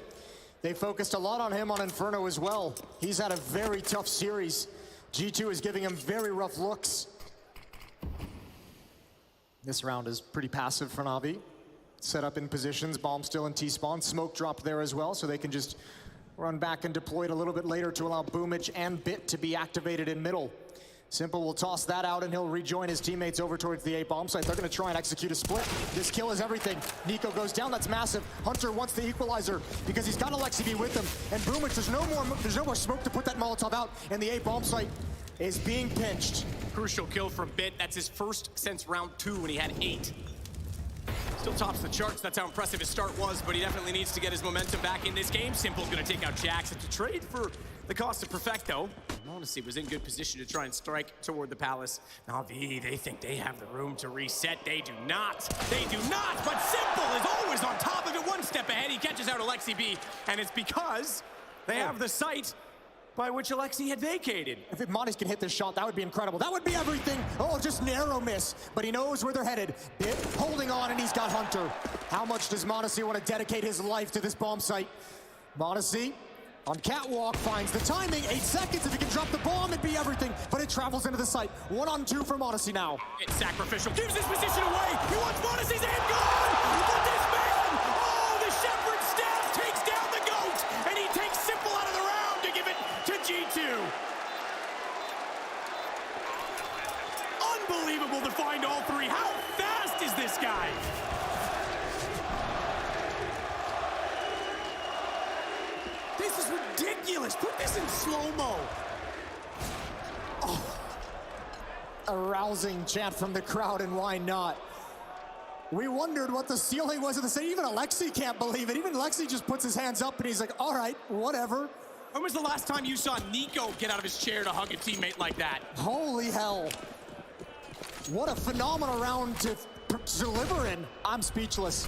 They focused a lot on him on Inferno as well. He's had a very tough series. G2 is giving him very rough looks. This round is pretty passive for Navi. Set up in positions, bomb still in T-spawn. Smoke dropped there as well, so they can just run back and deploy it a little bit later to allow Boomich and Bit to be activated in middle. Simple will toss that out and he'll rejoin his teammates over towards the A bomb site. They're gonna try and execute a split. This kill is everything. Nico goes down, that's massive. Hunter wants the equalizer because he's got Alexi B with him. And Boomich, there's no more smoke to put that Molotov out, and the A bomb site is being pinched. Crucial kill from Bit. That's his first since round 2 when he had 8. Still tops the charts, that's how impressive his start was, but he definitely needs to get his momentum back in this game. Simple's gonna take out Jax. It's a trade for the cost of Perfecto. Monacy was in good position to try and strike toward the Palace. Navi, they think they have the room to reset. They do not. They do not, but Simple is always on top of it, one step ahead. He catches out Alexi B, and it's because they have the sight by which Alexi had vacated. If Montes can hit this shot, that would be incredible. That would be everything. Oh, just narrow miss, but he knows where they're headed. Bit holding on, and he's got Hunter. How much does Montes want to dedicate his life to this bomb site? Montes on catwalk finds the timing. 8 seconds. If he can drop the bomb, it'd be everything, but it travels into the site. 1-on-2 for Montes now. It's sacrificial. Gives his position away. He wants Montes and gone. But this man, oh, the Shepherd staff takes down the GOAT, and he takes Simple out of the round to give it to G2. Unbelievable to find all 3. How fast is this guy? This is ridiculous. Put this in slow-mo. Oh. A rousing chant from the crowd, and why not? We wondered what the ceiling was of the city. Even Alexi can't believe it. Even Alexi just puts his hands up and he's like, all right, whatever. When was the last time you saw Nico get out of his chair to hug a teammate like that? Holy hell. What a phenomenal round to deliver in. I'm speechless.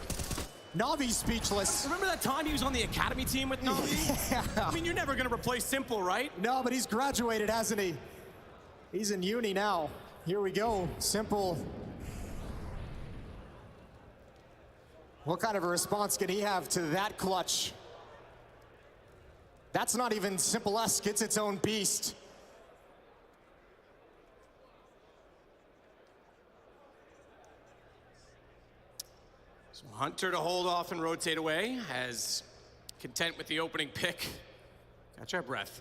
Navi's speechless. Remember that time he was on the academy team with Navi? Yeah. I mean, you're never going to replace Simple, right? No, but he's graduated, hasn't he? He's in uni now. Here we go. Simple. What kind of a response can he have to that clutch? That's not even Simple-esque. It's its own beast. So Hunter to hold off and rotate away, as content with the opening pick. Catch our breath.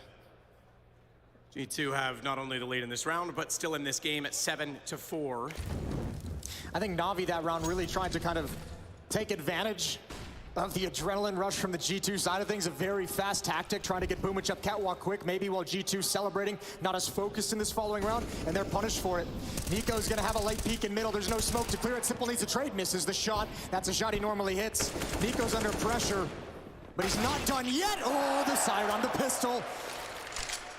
G2 have not only the lead in this round, but still in this game at 7-4. I think Navi that round really tried to kind of take advantage of the adrenaline rush from the G2 side of things. A very fast tactic, trying to get Boomich up catwalk quick, maybe while G2 celebrating, not as focused in this following round, and they're punished for it. Nico's gonna have a late peek in middle. There's no smoke to clear it. Simple needs a trade, misses the shot. That's a shot he normally hits. Nico's under pressure, but he's not done yet. Oh, the siren, the pistol.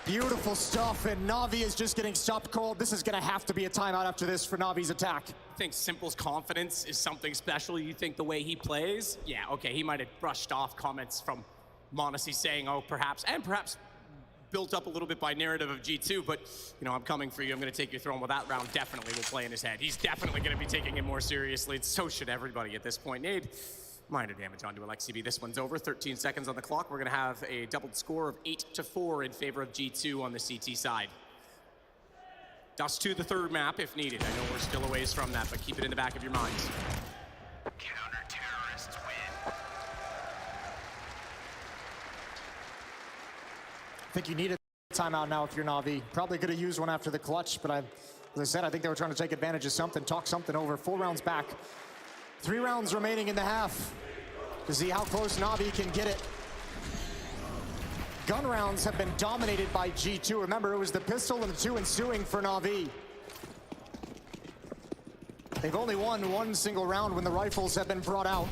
Beautiful stuff, and Navi is just getting stopped cold. This is gonna have to be a timeout after this for Navi's attack. I think Simple's confidence is something special. You think the way he plays? Yeah, okay, he might have brushed off comments from Monacy saying, oh, perhaps built up a little bit by narrative of G2, but, you know, I'm coming for you, I'm gonna take your throne. Well, that round definitely will play in his head. He's definitely gonna be taking it more seriously, and so should everybody at this point. Nade, minor damage onto Alexi B. This one's over, 13 seconds on the clock. We're gonna have a doubled score of 8-4 in favor of G2 on the CT side. Dust to the third map if needed. I know we're still a ways from that, but keep it in the back of your minds. Counter-terrorists win. I think you need a timeout now if you're Navi. Probably could have used one after the clutch, but as I said, I think they were trying to take advantage of something, talk something over. 4 rounds back. 3 rounds remaining in the half to see how close Navi can get it. gun rounds have been dominated by G2. Remember, it was the pistol and the 2 ensuing for Na'Vi. They've only won one single round when the rifles have been brought out.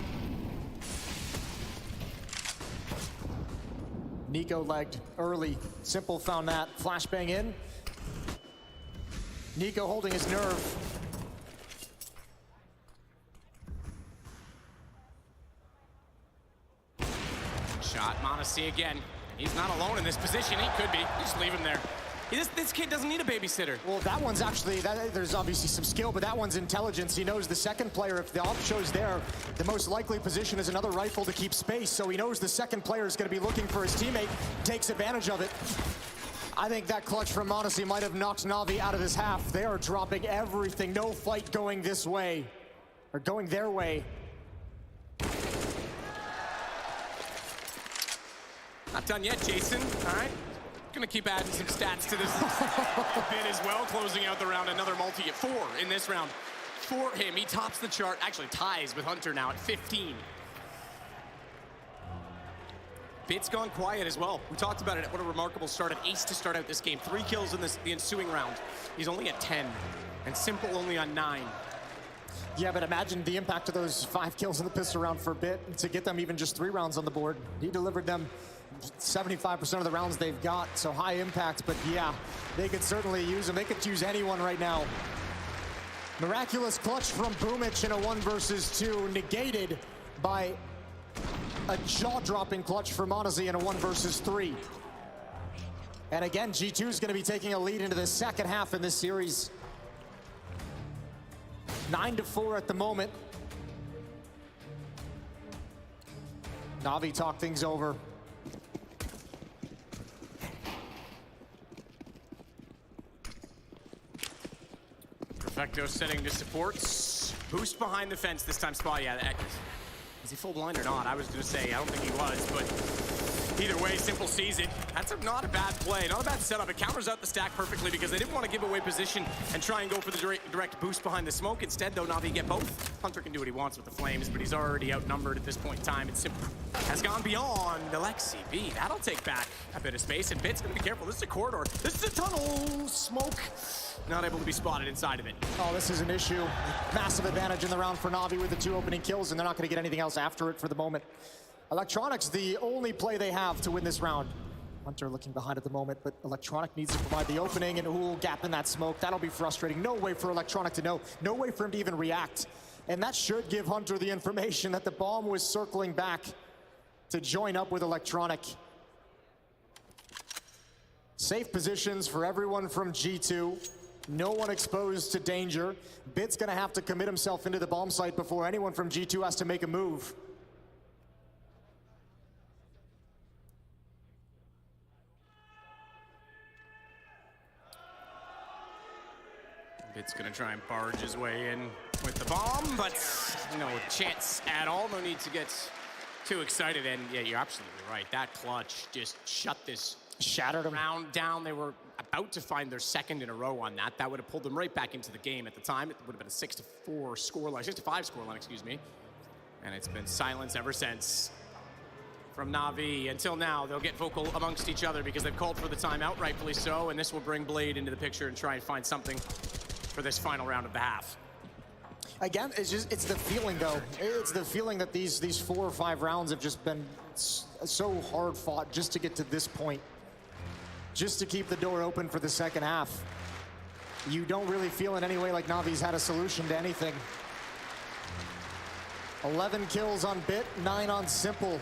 Nico legged early. Simple found that. Flashbang in. Nico holding his nerve. Shot, m0NESY again. He's not alone in this position. He could be. Just leave him there. This kid doesn't need a babysitter. Well, that one's actually, there's obviously some skill, but that one's intelligence. He knows the second player, if the op shows there, the most likely position is another rifle to keep space, so he knows the second player is going to be looking for his teammate, takes advantage of it. I think that clutch from m0NESY might have knocked Na'Vi out of this half. They are dropping everything. No fight going this way, or going their way. Not done yet, Jason. All right. Gonna keep adding some stats to this bit as well, closing out the round. Another multi at 4 in this round for him. He tops the chart, actually ties with Hunter now at 15. Bit's gone quiet as well. We talked about it. What a remarkable start. An ace to start out this game. 3 kills in the ensuing round. He's only at 10, and Simple only on 9. Yeah, but imagine the impact of those 5 kills in the pistol round for Bit to get them even just 3 rounds on the board. He delivered them 75% of the rounds they've got, so high impact, but yeah, they could certainly use them. They could use anyone right now. Miraculous clutch from Boomich in a 1 versus 2, negated by a jaw-dropping clutch for m0NESY in a 1 versus 3. And again, G2 is going to be taking a lead into the second half in this series. 9-4 at the moment. Na'Vi talk things over. Perfecto setting to supports. Boost behind the fence this time. Spot, yeah. Is he full blind or not? I was going to say, I don't think he was, but either way, Simple sees it. That's not a bad play, not a bad setup. It counters out the stack perfectly because they didn't want to give away position and try and go for the direct boost behind the smoke. Instead, though, Na'Vi get both. Hunter can do what he wants with the flames, but he's already outnumbered at this point in time. And Simple has gone beyond Alexi B. That'll take back a bit of space, and Bit's going to be careful. This is a corridor. This is a tunnel. Smoke. Not able to be spotted inside of it. Oh, this is an issue. Massive advantage in the round for Na'Vi with the 2 opening kills, and they're not going to get anything else after it for the moment. Electronics, the only play they have to win this round. Hunter looking behind at the moment, but Electronic needs to provide the opening, and ooh, gap in that smoke. That'll be frustrating. No way for Electronic to know. No way for him to even react. And that should give Hunter the information that the bomb was circling back to join up with Electronic. Safe positions for everyone from G2. No one exposed to danger. Bit's gonna have to commit himself into the bomb site before anyone from G2 has to make a move. Bit's gonna try and barge his way in with the bomb, but no chance at all. No need to get too excited. And yeah, you're absolutely right. That clutch just shut this shattered them round down. They were about to find their second in a row on that. That would have pulled them right back into the game. At the time, it would have been a 6-4 scoreline, 6-5 scoreline, excuse me. And it's been silence ever since from Na'Vi. Until now, they'll get vocal amongst each other because they've called for the timeout, rightfully so, and this will bring Blade into the picture and try and find something for this final round of the half. Again, it's the feeling, though. It's the feeling that these 4 or 5 rounds have just been so hard fought just to get to this point. Just to keep the door open for the second half. You don't really feel in any way like Na'Vi's had a solution to anything. 11 kills on Bit, 9 on Simple.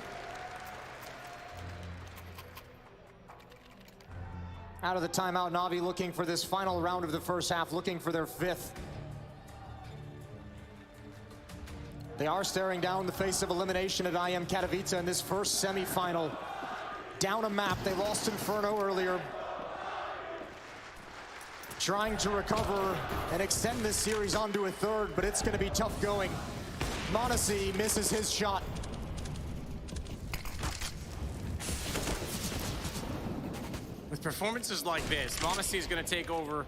Out of the timeout, Na'Vi looking for this final round of the first half, looking for their 5th. They are staring down the face of elimination at IEM Katowice in this first semi-final. Down a map, they lost Inferno earlier. Trying to recover and extend this series onto a 3rd, but it's gonna be tough going. m0NESY misses his shot. With performances like this, m0NESY is gonna take over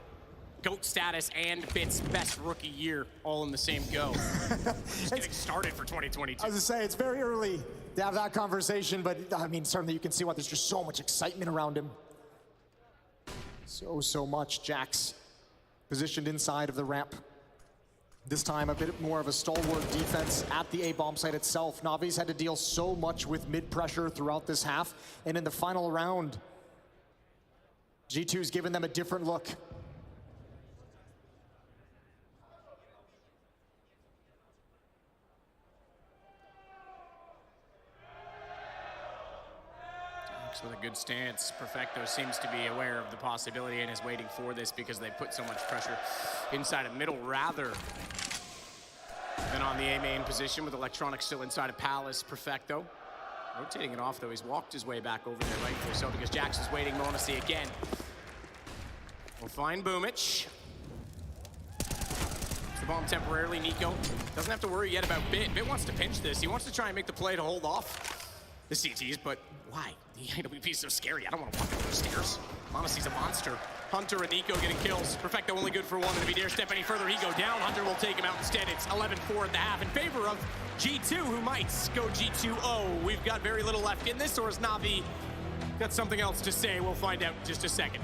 GOAT status and Bit's best rookie year all in the same go. Just getting started for 2022. I was gonna say, it's very early to have that conversation, but I mean, certainly you can see why there's just so much excitement around him. So much. Jax positioned inside of the ramp. This time a bit more of a stalwart defense at the A-bomb site itself. Navi's had to deal so much with mid-pressure throughout this half, and in the final round, G2's given them a different look. With a good stance. Perfecto seems to be aware of the possibility and is waiting for this because they put so much pressure inside of middle rather than on the A main position, with Electronic still inside of Palace. Perfecto rotating it off though. He's walked his way back over there, rightfully so, because Jax is waiting. Monacy again. We'll find Boomich. The bomb temporarily. Nico doesn't have to worry yet about Bit. Bit wants to pinch this. He wants to try and make the play to hold off the CTs, but why? The AWP is so scary. I don't want to walk up those stairs. Monacy's a monster. Hunter and Nico getting kills. Perfecto only good for one, and if he dare step any further, he go down. Hunter will take him out instead. It's 11-4 at the half in favor of G2, who might go G2-0. We've got very little left in this, or is Navi got something else to say? We'll find out in just a second.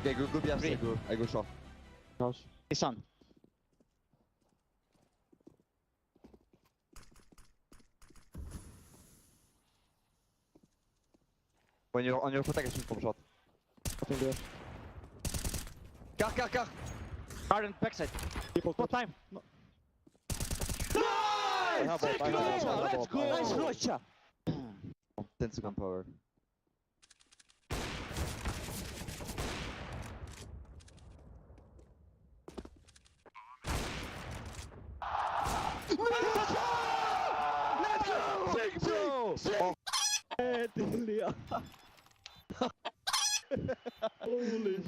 Okay, go B, I go short. House. It's on. When you're on your attack, I shoot from short. Nothing there. Car. Garden, backside. What time? No. Nice! Let's go! Nice Rocha! 10 second power. Let's go! Oh. Holy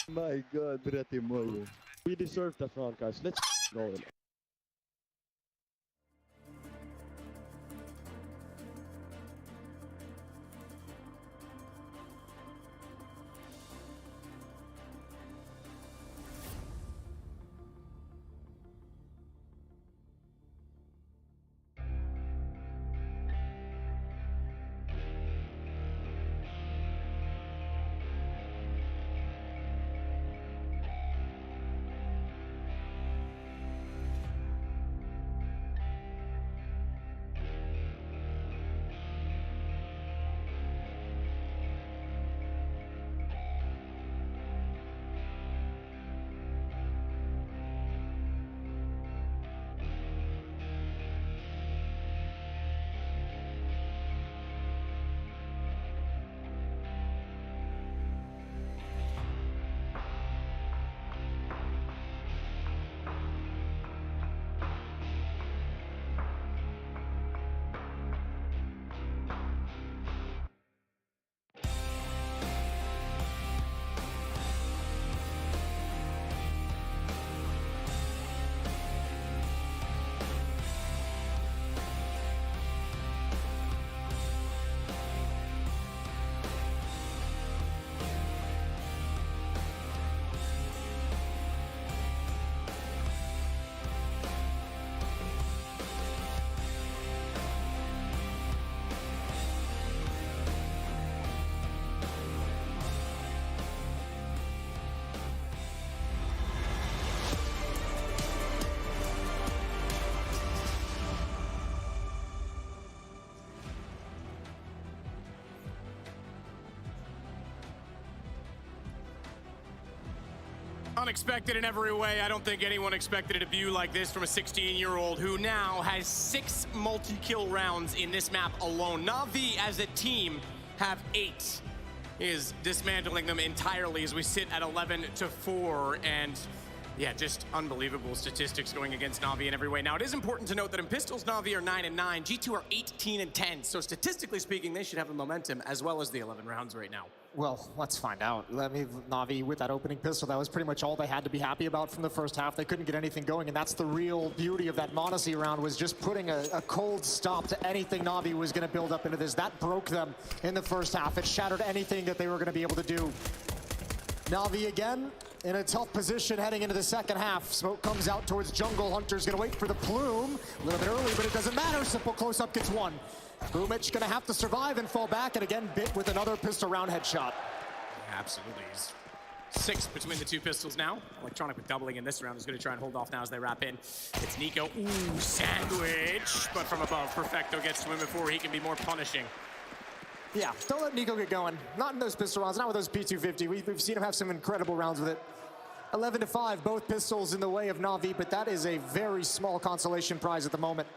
my god, Brett Moyo. We deserve that round, guys. Let's go. Unexpected in every way. I don't think anyone expected a debut like this from a 16-year-old who now has 6 multi-kill rounds in this map alone. Na'Vi as a team have 8. He is dismantling them entirely as we sit at 11-4, and Yeah, just unbelievable statistics going against Na'Vi in every way. Now, it is important to note that in pistols, Na'Vi are 9-9, G2 are 18-10. So statistically speaking, they should have the momentum as well as the 11 rounds right now. Well, let's find out. Na'Vi with that opening pistol, that was pretty much all they had to be happy about from the first half. They couldn't get anything going, and that's the real beauty of that Monacy round, was just putting a cold stop to anything Na'Vi was going to build up into this. That broke them in the first half. It shattered anything that they were going to be able to do. Na'Vi again in a tough position heading into the second half. Smoke comes out towards jungle. Hunter's gonna wait for the plume. A little bit early, but it doesn't matter. Simple close-up gets one. Boomic gonna have to survive and fall back, and again, Bit with another pistol round headshot. Absolutely. He's 6 between the two pistols now. Electronic with doubling in this round is gonna try and hold off now as they wrap in. It's Nico. Ooh, sandwich. But from above, Perfecto gets to him before he can be more punishing. Yeah, don't let Nico get going. Not in those pistol rounds, not with those P250. We've seen him have some incredible rounds with it. 11-5, both pistols in the way of Na'Vi, but that is a very small consolation prize at the moment.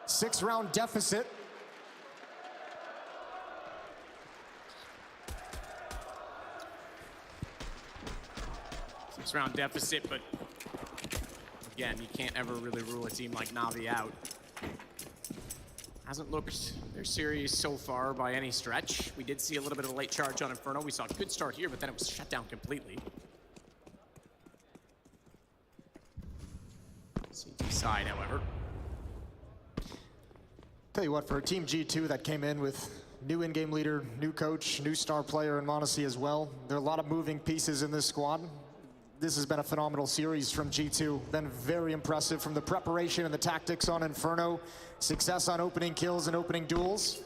6-round deficit. Six-round deficit, but again, you can't ever really rule a team like Na'Vi out. Hasn't looked their series so far by any stretch. We did see a little bit of a late charge on Inferno. We saw a good start here, but then it was shut down completely. CT side, however. Tell you what, for a Team G2 that came in with new in-game leader, new coach, new star player in Monacy as well, there are a lot of moving pieces in this squad. This has been a phenomenal series from G2. Been very impressive from the preparation and the tactics on Inferno, success on opening kills and opening duels,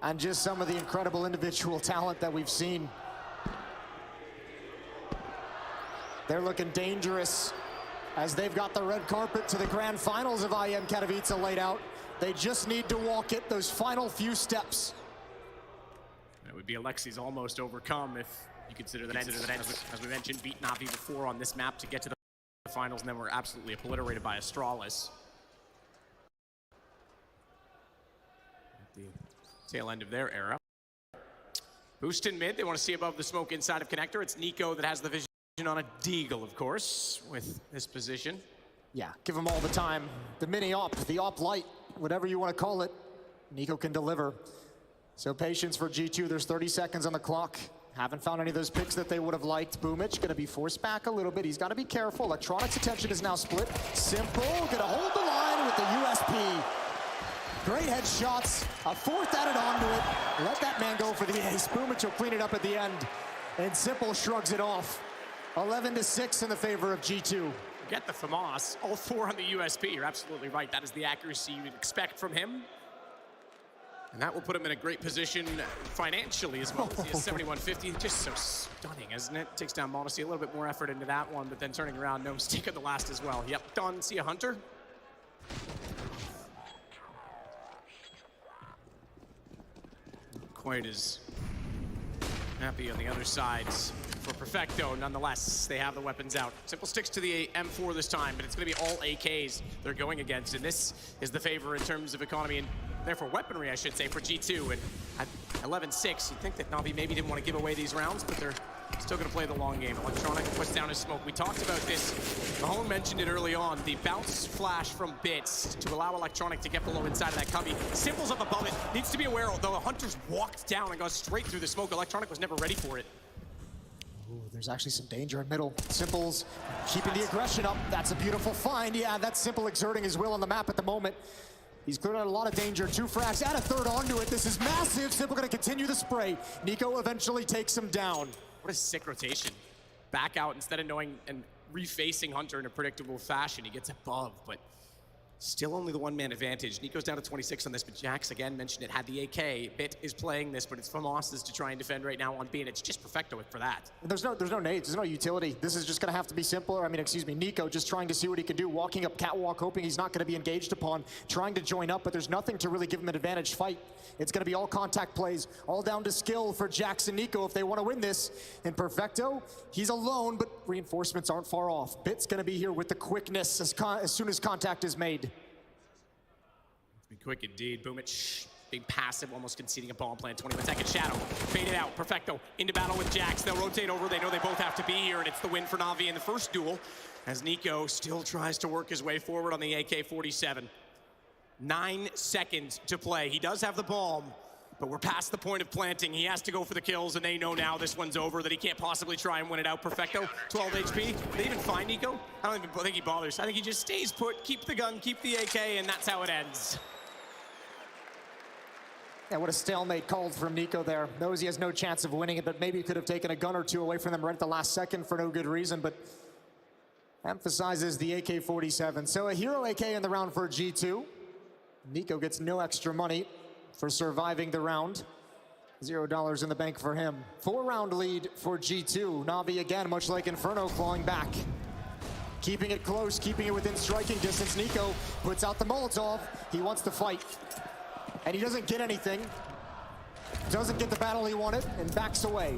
and just some of the incredible individual talent that we've seen. They're looking dangerous as they've got the red carpet to the grand finals of IEM Katowice laid out. They just need to walk it those final few steps. That would be Alexi's almost overcome if you consider that, as we mentioned, beat Na'Vi before on this map to get to the finals, and then were absolutely obliterated by Astralis. At the tail end of their era. Boost in mid, they want to see above the smoke inside of Connector. It's Nico that has the vision on a Deagle, of course, with this position. Yeah, give him all the time. The mini-op, the op light, whatever you want to call it, Nico can deliver. So patience for G2, there's 30 seconds on the clock. Haven't found any of those picks that they would have liked. Boomic gonna be forced back a little bit. He's gotta be careful. Electronic's attention is now split. Simple, gonna hold the line with the USP. Great headshots, a fourth added onto it. Let that man go for the ace. Boomic will clean it up at the end. And Simple shrugs it off. 11-6 in the favor of G2. Get the FAMAS, all 4 on the USP. You're absolutely right. That is the accuracy you'd expect from him. And that will put him in a great position financially as well. As he has 7150, just so stunning, isn't it? Takes down Monacy, a little bit more effort into that one, but then turning around, no mistake on the last as well. Yep, done. See a Hunter. Quite as happy on the other sides for Perfecto. Nonetheless, they have the weapons out. Simple sticks to the M4 this time, but it's going to be all AKs they're going against, and this is the favor in terms of economy and therefore weaponry, I should say, for G2. And at 11-6, you'd think that Na'Vi maybe didn't want to give away these rounds, but they're still going to play the long game. Electronic puts down his smoke. We talked about this. Mahone mentioned it early on. The bounce flash from Bits to allow Electronic to get below inside of that cubby. Simple's up above it. Needs to be aware, although Hunter's walked down and got straight through the smoke. Electronic was never ready for it. Ooh, there's actually some danger in middle. Simple's keeping the aggression up. That's a beautiful find. Yeah, that's Simple exerting his will on the map at the moment. He's cleared out a lot of danger. 2 frags, add a third onto it. This is massive. Simple gonna continue the spray. Nico eventually takes him down. What a sick rotation. Back out instead of knowing and refacing Hunter in a predictable fashion. He gets above, but still only the one-man advantage. Nico's down to 26 on this, but Jax, again, mentioned it, had the AK. Bit is playing this, but it's FAMAS's to try and defend right now on B, and it's just Perfecto for that. There's no nades, there's no utility. This is just gonna have to be simpler. I mean, excuse me, Nico just trying to see what he can do, walking up catwalk, hoping he's not gonna be engaged upon, trying to join up, but there's nothing to really give him an advantage fight. It's gonna be all contact plays, all down to skill for Jax and Nico if they wanna win this. And Perfecto, he's alone, but reinforcements aren't far off. Bit's gonna be here with the quickness as soon as contact is made. Be quick indeed. Boomic being passive, almost conceding a bomb plan. 21-second shadow, fade it out. Perfecto into battle with Jax. They'll rotate over. They know they both have to be here, and it's the win for Na'Vi in the first duel, as Nico still tries to work his way forward on the AK-47. 9 seconds to play. He does have the bomb, but we're past the point of planting. He has to go for the kills, and they know now this one's over, that he can't possibly try and win it out. Perfecto, 12 HP. They even find Nico? I don't even think he bothers. I think he just stays put, keep the gun, keep the AK, and that's how it ends. Yeah, what a stalemate called from Nico there. Knows he has no chance of winning it, but maybe he could have taken a gun or two away from them right at the last second for no good reason, but emphasizes the AK-47. So a hero AK in the round for G2. Nico gets no extra money for surviving the round. $0 in the bank for him. 4-round lead for G2. Na'Vi again, much like Inferno, clawing back. Keeping it close, keeping it within striking distance. Nico puts out the Molotov. He wants to fight. And he doesn't get anything. Doesn't get the battle he wanted and backs away.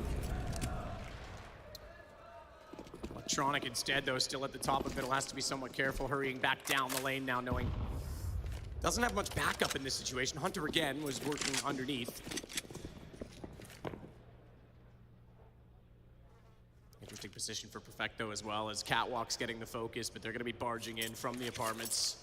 Electronic instead, though, still at the top of middle, has to be somewhat careful, hurrying back down the lane now, knowing doesn't have much backup in this situation. Hunter again was working underneath. Interesting position for Perfecto as well, as Catwalk's getting the focus, but they're going to be barging in from the apartments.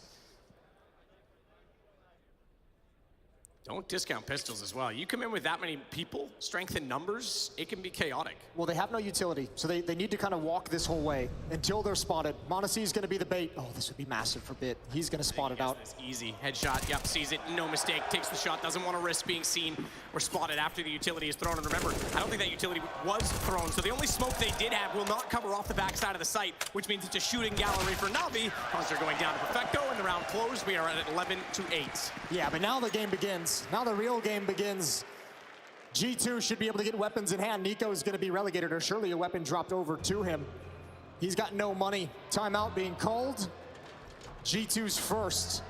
Don't discount pistols as well. You come in with that many people, strength in numbers, it can be chaotic. Well, they have no utility, so they need to kind of walk this whole way until they're spotted. m0NESY is going to be the bait. Oh, this would be massive for Bit. He's going to spot it out. That's easy. Headshot, yep, sees it, no mistake, takes the shot, doesn't want to risk being seen or spotted after the utility is thrown. And remember, I don't think that utility was thrown, so the only smoke they did have will not cover off the backside of the site, which means it's a shooting gallery for Na'Vi. Hunter going down to Perfecto, and the round closed. We are at 11-8. Yeah, but now the game begins. Now the real game begins. G2 should be able to get weapons in hand. Nico is going to be relegated, or surely a weapon dropped over to him. He's got no money. Timeout being called. G2's first.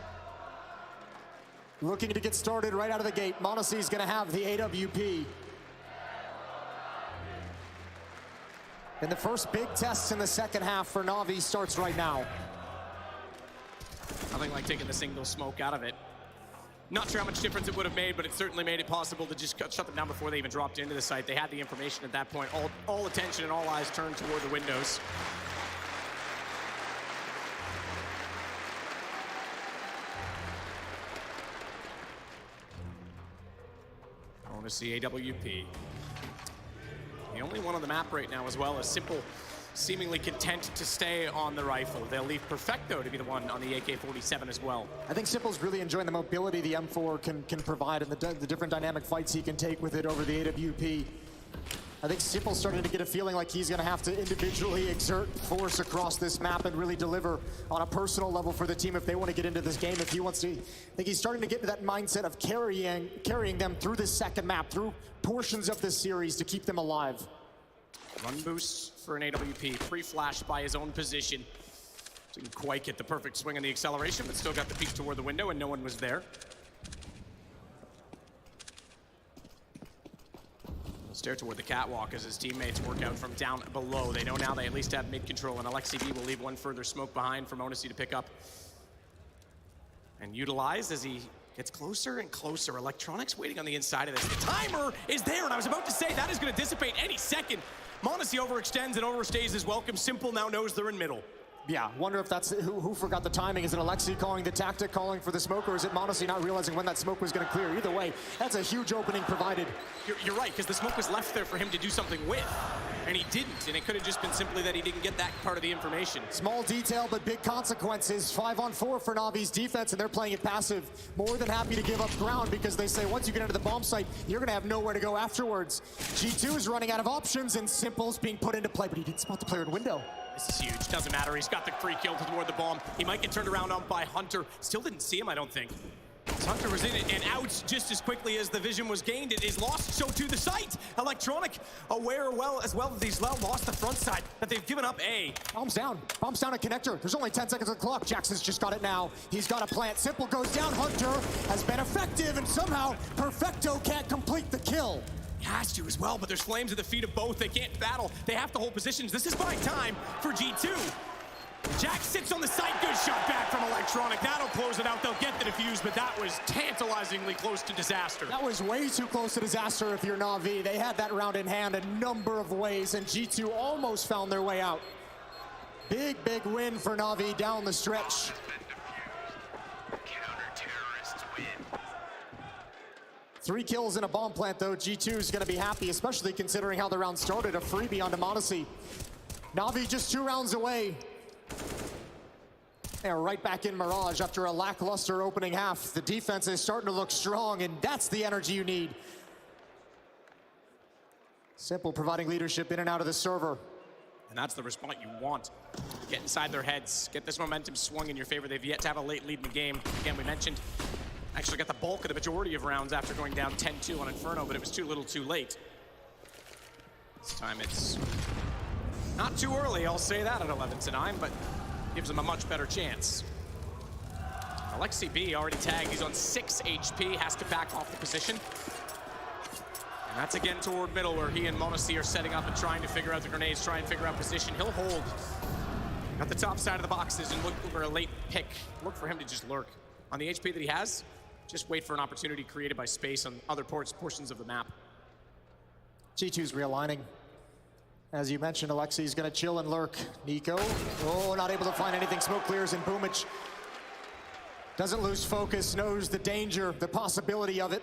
Looking to get started right out of the gate. m0NESY is going to have the AWP. And the first big test in the second half for Na'Vi starts right now. Nothing like taking the single smoke out of it. Not sure how much difference it would have made, but it certainly made it possible to just shut them down before they even dropped into the site. They had the information at that point. All attention and all eyes turned toward the windows. I want to see AWP. The only one on the map right now as well is Simple, seemingly content to stay on the rifle. They'll leave Perfecto to be the one on the AK-47 as well. I think Simple's really enjoying the mobility the M4 can provide and the different dynamic fights he can take with it over the AWP. I think Simple's starting to get a feeling like he's going to have to individually exert force across this map and really deliver on a personal level for the team if they want to get into this game. If he wants to, I think he's starting to get into that mindset of carrying them through this second map, through portions of this series to keep them alive. Run boost for an AWP, pre-flashed by his own position. Didn't quite get the perfect swing on the acceleration, but still got the peek toward the window and no one was there. He'll stare toward the catwalk as his teammates work out from down below. They know now they at least have mid-control, and Alexi will leave one further smoke behind for m0NESY to pick up and utilize as he gets closer and closer. Electronics waiting on the inside of this. The timer is there, and I was about to say that is going to dissipate any second. m0NESY overextends and overstays his welcome. Simple now knows they're in middle. Yeah, wonder if that's who forgot the timing. Is it Alexi calling the tactic, calling for the smoke, or is it m0NESY not realizing when that smoke was going to clear? Either way, that's a huge opening provided. You're right, because the smoke was left there for him to do something with, and he didn't, and it could have just been simply that he didn't get that part of the information. Small detail, but big consequences. 5-on-4 for Na'Vi's defense, and they're playing it passive. More than happy to give up ground because they say once you get into the bomb site, you're going to have nowhere to go afterwards. G2 is running out of options, and Simple's being put into play, but he didn't spot the player in window. This is huge. Doesn't matter. He's got the free kill toward the bomb. He might get turned around on by Hunter. Still didn't see him, I don't think. Hunter was in it and out just as quickly as the vision was gained. It is lost, so to the site. Electronic aware as well that he's lost the front side, that they've given up A. Bomb's down at connector. There's only 10 seconds on the clock. Jackson's just got it now. He's got a plant. Simple goes down. Hunter has been effective, and somehow Perfecto can't complete the kill. He has to as well, but there's flames at the feet of both. They can't battle. They have to hold positions. This is buying time for G2. Jack sits on the site. Good shot back from Electronic. That'll close it out. They'll get the defuse, but that was tantalizingly close to disaster. That was way too close to disaster if you're Na'Vi. They had that round in hand a number of ways, and G2 almost found their way out. Big, big win for Na'Vi down the stretch. 3 kills in a bomb plant, though. G2 is going to be happy, especially considering how the round started. A freebie on Demonacy. Na'Vi just 2 rounds away. They're right back in Mirage after a lackluster opening half. The defense is starting to look strong, and that's the energy you need. Simple providing leadership in and out of the server. And that's the response you want. Get inside their heads, get this momentum swung in your favor. They've yet to have a late lead in the game. Again, we mentioned, actually got the bulk of the majority of rounds after going down 10-2 on Inferno, but it was too little too late. This time it's not too early, I'll say that at 11-9, but gives them a much better chance. Alexi B already tagged, he's on 6 HP, has to back off the position. And that's again toward middle where he and Monacy are setting up and trying to figure out the grenades, try and figure out position. He'll hold at the top side of the boxes and look for a late pick. Look for him to just lurk. On the HP that he has, just wait for an opportunity created by space on other portions of the map. G2's realigning. As you mentioned, Alexi's gonna chill and lurk. Nico, oh, not able to find anything. Smoke clears, and Boomich doesn't lose focus, knows the danger, the possibility of it.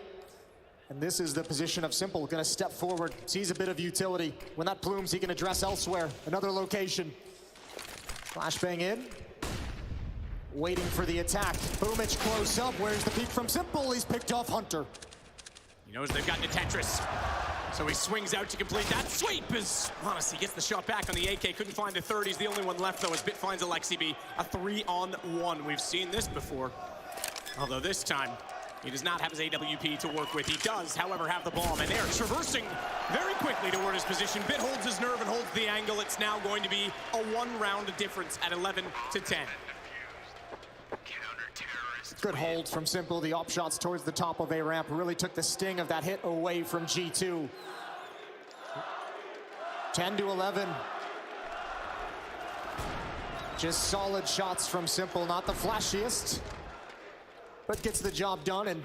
And this is the position of Simple, gonna step forward, sees a bit of utility. When that plumes, he can address elsewhere, another location. Flashbang in, waiting for the attack. Boomich close up, where's the peek from Simple? He's picked off Hunter. He knows they've gotten to Tetris. So he swings out to complete that sweep as Monacy gets the shot back on the AK. Couldn't find the third. He's the only one left, though, as Bit finds Alexi B. A 3-on-1. We've seen this before. Although this time, he does not have his AWP to work with. He does, however, have the bomb. And they're traversing very quickly toward his position. Bit holds his nerve and holds the angle. It's now going to be a 1-round difference at 11-10. Good hold from Simple. The op shots towards the top of A ramp really took the sting of that hit away from G2. 10-11. Just solid shots from Simple, not the flashiest, but gets the job done. And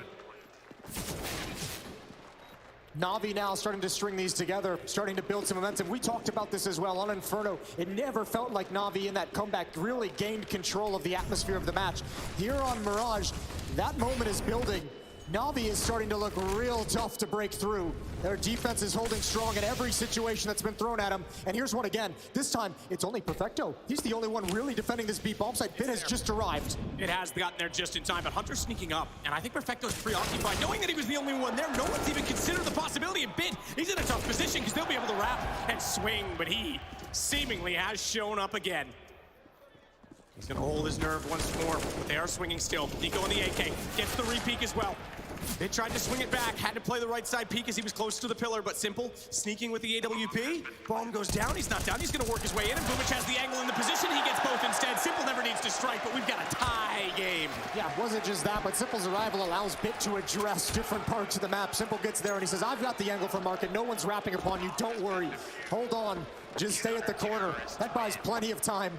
Na'Vi now starting to string these together, starting to build some momentum. We talked about this as well on Inferno. It never felt like Na'Vi in that comeback really gained control of the atmosphere of the match. Here on Mirage, that moment is building. Na'Vi is starting to look real tough to break through. Their defense is holding strong in every situation that's been thrown at them. And here's one again. This time, it's only Perfecto. He's the only one really defending this B bomb site. Bit has just arrived. It has gotten there just in time, but Hunter's sneaking up. And I think Perfecto's preoccupied, knowing that he was the only one there. No one's even considered the possibility of Bit. He's in a tough position because they'll be able to wrap and swing, but he seemingly has shown up again. He's gonna hold his nerve once more, but they are swinging still. Nico on the AK, gets the re-peek as well. They tried to swing it back, had to play the right side peek as he was close to the pillar, but Simple sneaking with the AWP. Bomb goes down, he's not down, he's gonna work his way in, and Boomich has the angle in the position, he gets both instead. Simple never needs to strike, but we've got a tie game. Yeah, it wasn't just that, but Simple's arrival allows Bit to address different parts of the map. Simple gets there and he says, I've got the angle for market, no one's wrapping upon you, don't worry. Hold on, just stay at the corner. That buys plenty of time.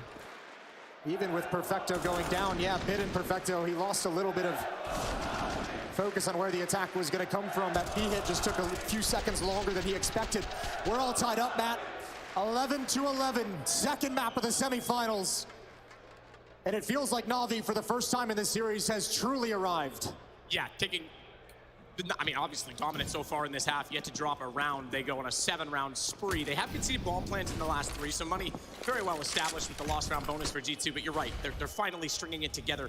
Even with Perfecto going down, yeah, Bit and Perfecto, he lost a little bit of focus on where the attack was going to come from. That B hit just took a few seconds longer than he expected. We're all tied up, Matt. 11-11, second map of the semifinals. And it feels like Na'Vi, for the first time in this series, has truly arrived. Yeah, I mean, obviously dominant so far in this half, yet to drop a round. They go on a 7-round spree. They have conceded bomb plants in the last 3, so money very well established with the lost round bonus for G2, but you're right, they're finally stringing it together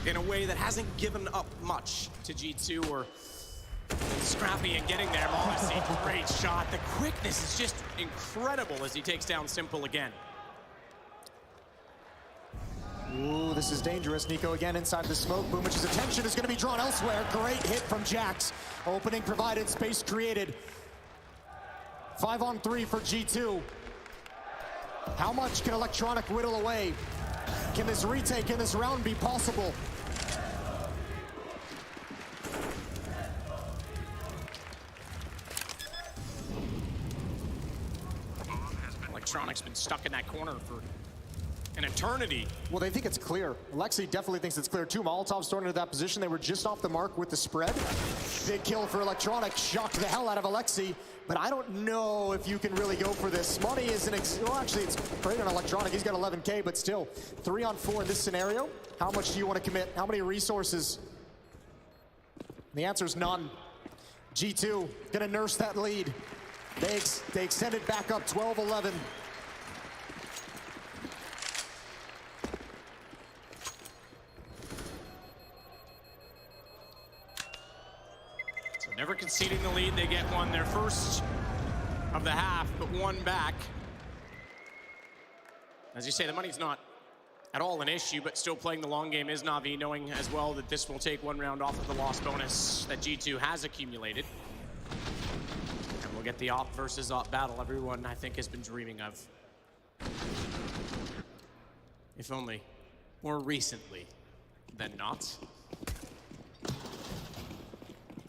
in a way that hasn't given up much to G2 or Scrappy and getting there. Monacy, great shot. The quickness is just incredible as he takes down Simple again. Ooh, this is dangerous. Nico again inside the smoke. Boomich's attention is going to be drawn elsewhere. Great hit from Jax. Opening provided, space created. 5-on-3 for G2. How much can Electronic whittle away? Can this retake in this round be possible? Electronic's been stuck in that corner for an eternity. Well, they think it's clear. Alexi definitely thinks it's clear too. Molotov's thrown into that position. They were just off the mark with the spread. Big kill for Electronic. Shocked the hell out of Alexi. But I don't know if you can really go for this. Money is well, actually, it's great on Electronic. He's got 11K, but still, 3-on-4 in this scenario. How much do you want to commit? How many resources? The answer is none. G2 gonna nurse that lead. They extend it back up 12-11. So never conceding the lead, they get one. Their first of the half, but one back. As you say, the money's not at all an issue, but still playing the long game is Na'Vi, knowing as well that this will take one round off of the loss bonus that G2 has accumulated. And we'll get the op versus op battle everyone, I think, has been dreaming of. If only more recently than not.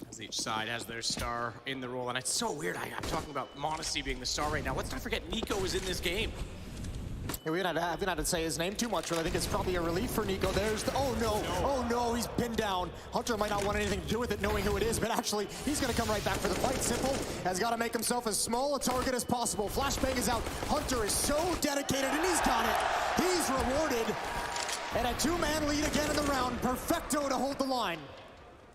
As each side has their star in the role, and it's so weird, I'm talking about Monacy being the star right now. Let's not forget Nico is in this game. Yeah, we haven't had to say his name too much, but I think it's probably a relief for Nico. There's the, oh no, he's pinned down. Hunter might not want anything to do with it, knowing who it is, but actually, he's gonna come right back for the fight. Simple has got to make himself as small a target as possible. Flashbang is out. Hunter is so dedicated, and he's got it. He's rewarded. And a two-man lead again in the round. Perfecto to hold the line.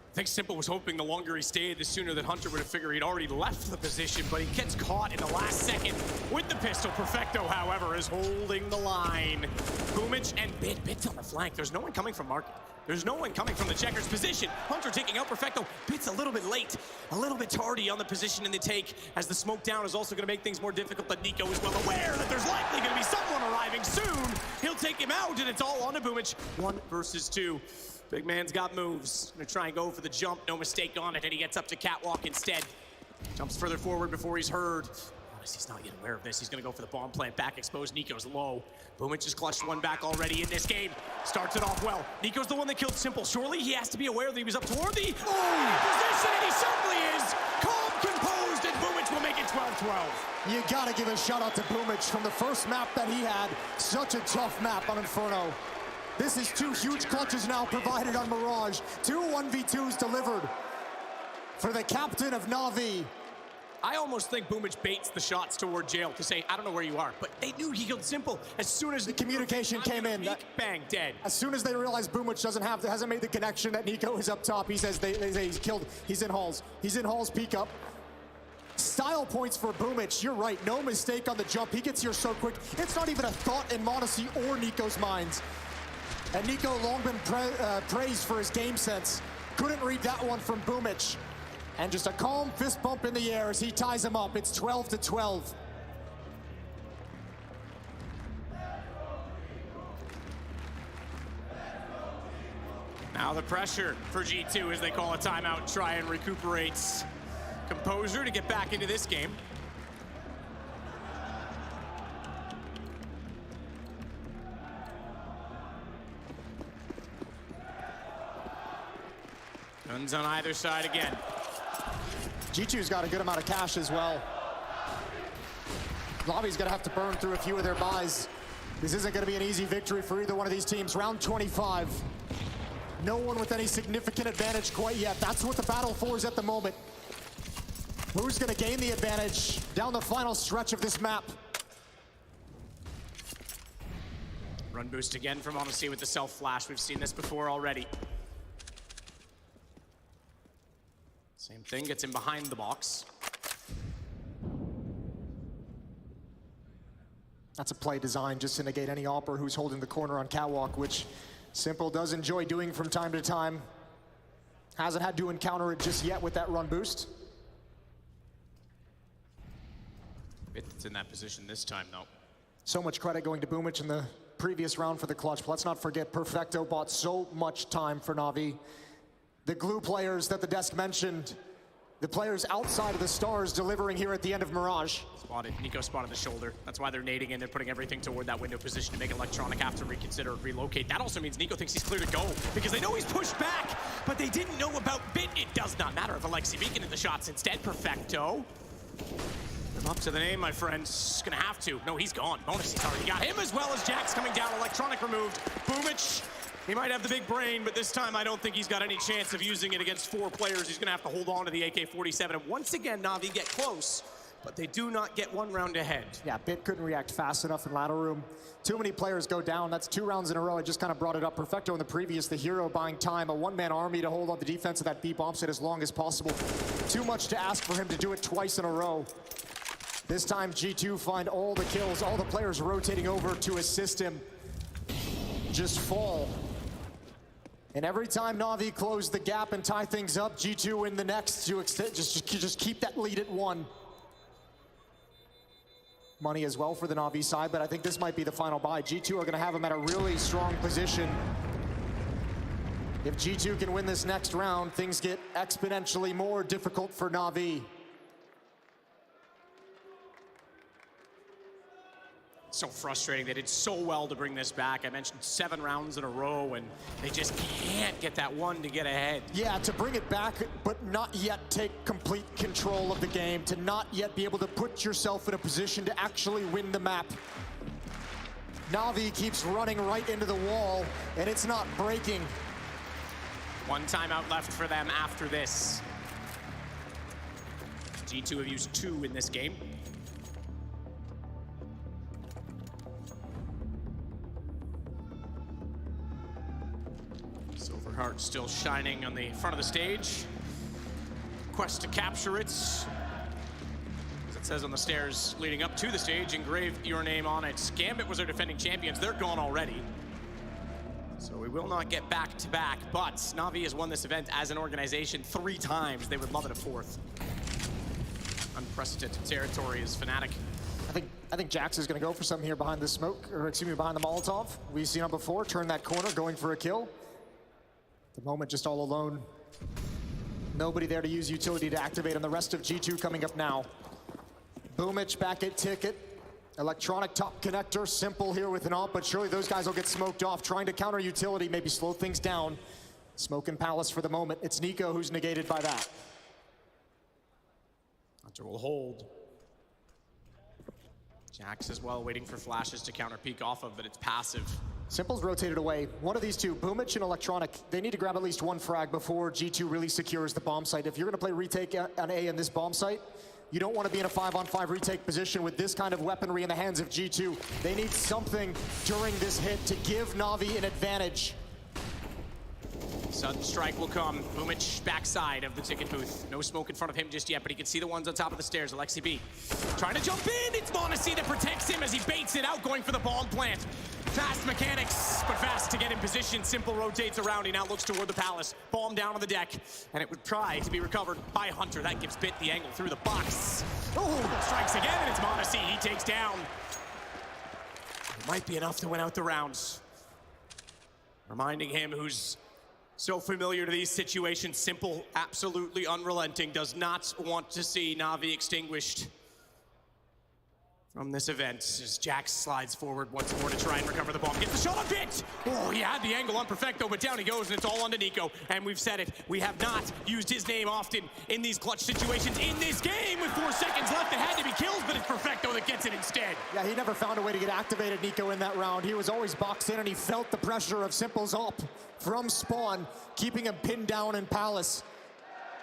I think Simple was hoping the longer he stayed, the sooner that Hunter would have figured he'd already left the position, but he gets caught in the last second with the pistol. Perfecto, however, is holding the line. Boomich and Bit's on the flank. There's no one coming from Market. There's no one coming from the checkers position. Hunter taking out Perfecto. Bit's a little bit late, a little bit tardy on the position in the take, as the smoke down is also going to make things more difficult, but Nico is well aware that there's likely going to be someone arriving soon. He'll take him out, and it's all on to Boomich. 1 versus 2. Big man's got moves. Gonna try and go for the jump, no mistake on it, and he gets up to catwalk instead. Jumps further forward before he's heard. Notice he's not yet aware of this. He's gonna go for the bomb plant, back exposed. Nico's low. Boomich has clutched one back already in this game. Starts it off well. Nico's the one that killed Simple. Surely he has to be aware that he was up toward the position, and he certainly is. Calm, composed, and Boomich will make it 12-12. You gotta give a shout out to Boomich from the first map that he had. Such a tough map on Inferno. This is 2 huge clutches now provided on Mirage. 2 1v2s delivered for the captain of Na'Vi. I almost think Boomich baits the shots toward jail to say, I don't know where you are, but they knew he killed Simple. As soon as the communication came in, bang, dead. As soon as they realized Boomich hasn't made the connection that Nico is up top, he says they say he's killed. He's in halls. He's in halls, peek up. Style points for Boomich. You're right, no mistake on the jump. He gets here so quick. It's not even a thought in Monacy or Nico's minds. And Nico long been praised for his game sense. Couldn't read that one from Boomich. And just a calm fist bump in the air as he ties him up. It's 12-12. Now the pressure for G2 as they call a timeout, try and recuperate composure to get back into this game. Guns on either side again. G2's got a good amount of cash as well. Lobby's gonna have to burn through a few of their buys. This isn't gonna be an easy victory for either one of these teams. Round 25. No one with any significant advantage quite yet. That's what the battle for is at the moment. Who's gonna gain the advantage down the final stretch of this map? Run boost again from Odyssey with the self-flash. We've seen this before already. Same thing, gets him behind the box. That's a play designed just to negate any opper who's holding the corner on catwalk, which Simple does enjoy doing from time to time. Hasn't had to encounter it just yet with that run boost. It's in that position this time, though. So much credit going to Boomich in the previous round for the clutch. But let's not forget, Perfecto bought so much time for Na'Vi. The glue players that the desk mentioned, the players outside of the stars delivering here at the end of Mirage. Spotted, Nico spotted the shoulder. That's why they're nading in. They're putting everything toward that window position to make Electronic have to reconsider, relocate. That also means Nico thinks he's clear to go because they know he's pushed back, but they didn't know about Bit. It does not matter if Alexi Beacon in the shots instead. Perfecto. The Up to the name, my friends. Gonna have to. No, he's gone. Monacy's already got him, as well as Jax coming down. Electronic removed. Boomich, he might have the big brain, but this time I don't think he's got any chance of using it against 4 players. He's gonna have to hold on to the AK-47. And once again, Na'Vi get close, but they do not get 1 round ahead. Yeah, Bit couldn't react fast enough in ladder room. Too many players go down. That's 2 rounds in a row. I just kind of brought it up. Perfecto in the previous, the hero buying time. A 1-man army to hold on the defense of that B bomb site as long as possible. Too much to ask for him to do it twice in a row. This time, G2 find all the kills, all the players rotating over to assist him just fall. And every time Na'Vi close the gap and tie things up, G2 win the next to just keep that lead at 1. Money as well for the Na'Vi side, but I think this might be the final buy. G2 are gonna have him at a really strong position. If G2 can win this next round, things get exponentially more difficult for Na'Vi. So frustrating. They did so well to bring this back. I mentioned 7 rounds in a row, and they just can't get that one to get ahead. Yeah, to bring it back, but not yet take complete control of the game, to not yet be able to put yourself in a position to actually win the map. Na'Vi keeps running right into the wall, and it's not breaking. 1 timeout left for them after this. G2 have used 2 in this game. Silverheart still shining on the front of the stage. Quest to capture it. As it says on the stairs leading up to the stage, engrave your name on it. Gambit was our defending champions. They're gone already. So we will not get back to back, but Na'Vi has won this event as an organization 3 times. They would love it a 4th. Unprecedented territory is Fnatic. I think Jax is going to go for something here behind the smoke, or excuse me, behind the Molotov. We've seen him before, turn that corner, going for a kill. The moment just all alone. Nobody there to use utility to activate, and the rest of G2 coming up now. Boomich back at Ticket. Electronic top connector, simple here with an ult, but surely those guys will get smoked off. Trying to counter utility, maybe slow things down. Smoke and Palace for the moment. It's Nico who's negated by that. Hunter will hold. Jax as well, waiting for flashes to counter peek off of, but it's passive. Simple's rotated away. One of these two, Boomich and Electronic, they need to grab at least 1 frag before G2 really secures the bomb site. If you're going to play retake on A in this bomb site, you don't want to be in a 5-on-5 retake position with this kind of weaponry in the hands of G2. They need something during this hit to give Na'Vi an advantage. Sudden strike will come. Boomich backside of the Ticket booth. No smoke in front of him just yet, but he can see the ones on top of the stairs. Alexi B trying to jump in. It's Monacy that protects him as he baits it out, going for the bomb plant. Fast mechanics, but fast to get in position. Simple rotates around. He now looks toward the Palace. Bomb down on the deck, and it would try to be recovered by Hunter. That gives Bit the angle through the box. Oh, strikes again, and it's Monacy. He takes down. It might be enough to win out the rounds. Reminding him who's so familiar to these situations. Simple, absolutely unrelenting, does not want to see Na'Vi extinguished from this event. As Jax slides forward once more to try and recover the bomb. Gets the shot on Bit! Oh, he had the angle on Perfecto, but down he goes, and it's all onto Nico. And we've said it, we have not used his name often in these clutch situations in this game. With 4 seconds left, it had to be kills, but it's Perfecto that gets it instead. Yeah, he never found a way to get activated, Nico, in that round. He was always boxed in, and he felt the pressure of Simple's ult from spawn, keeping him pinned down in Palace.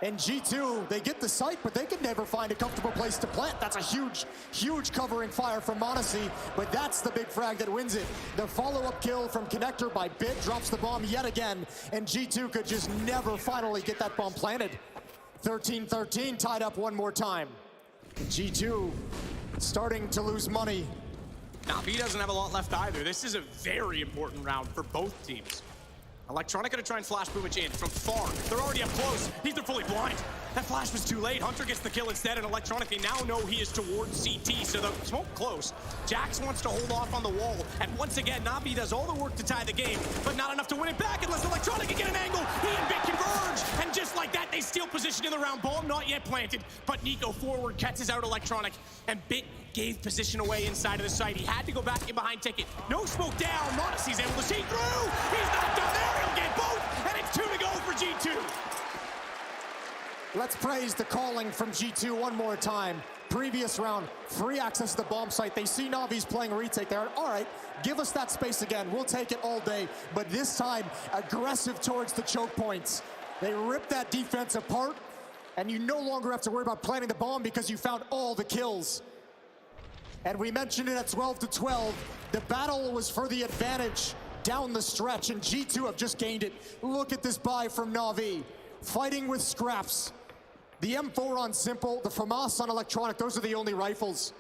And G2, they get the site, but they can never find a comfortable place to plant. That's a huge, huge covering fire from Monacy, but that's the big frag that wins it. The follow-up kill from Connector by Bit drops the bomb yet again, and G2 could just never finally get that bomb planted. 13-13, tied up one more time. G2 starting to lose money. Na'Vi doesn't have a lot left either. This is a very important round for both teams. Electronic gonna try and flash Boomich in from far. They're already up close. They're fully blind. That flash was too late. Hunter gets the kill instead, and Electronic, they now know he is towards CT, so the smoke close. Jax wants to hold off on the wall, and once again, Na'Vi does all the work to tie the game, but not enough to win it back unless Electronic can get an angle. He and Bit converge, and just like that, they steal position in the round. Bomb not yet planted, but Nico forward catches out Electronic, and Bit gave position away inside of the site. He had to go back in behind Ticket. No smoke down. Monacy's able to see through. He's not done there. He'll get both, and it's 2 to go for G2. Let's praise the calling from G2 one more time. Previous round, free access to the bomb site. They see Navi's playing retake. They're all right, give us that space again. We'll take it all day. But this time, aggressive towards the choke points. They rip that defense apart, and you no longer have to worry about planting the bomb because you found all the kills. And we mentioned it at 12-12. The battle was for the advantage down the stretch, and G2 have just gained it. Look at this buy from Na'Vi. Fighting with scraps. The M4 on Simple, the FAMAS on Electronic, those are the only rifles.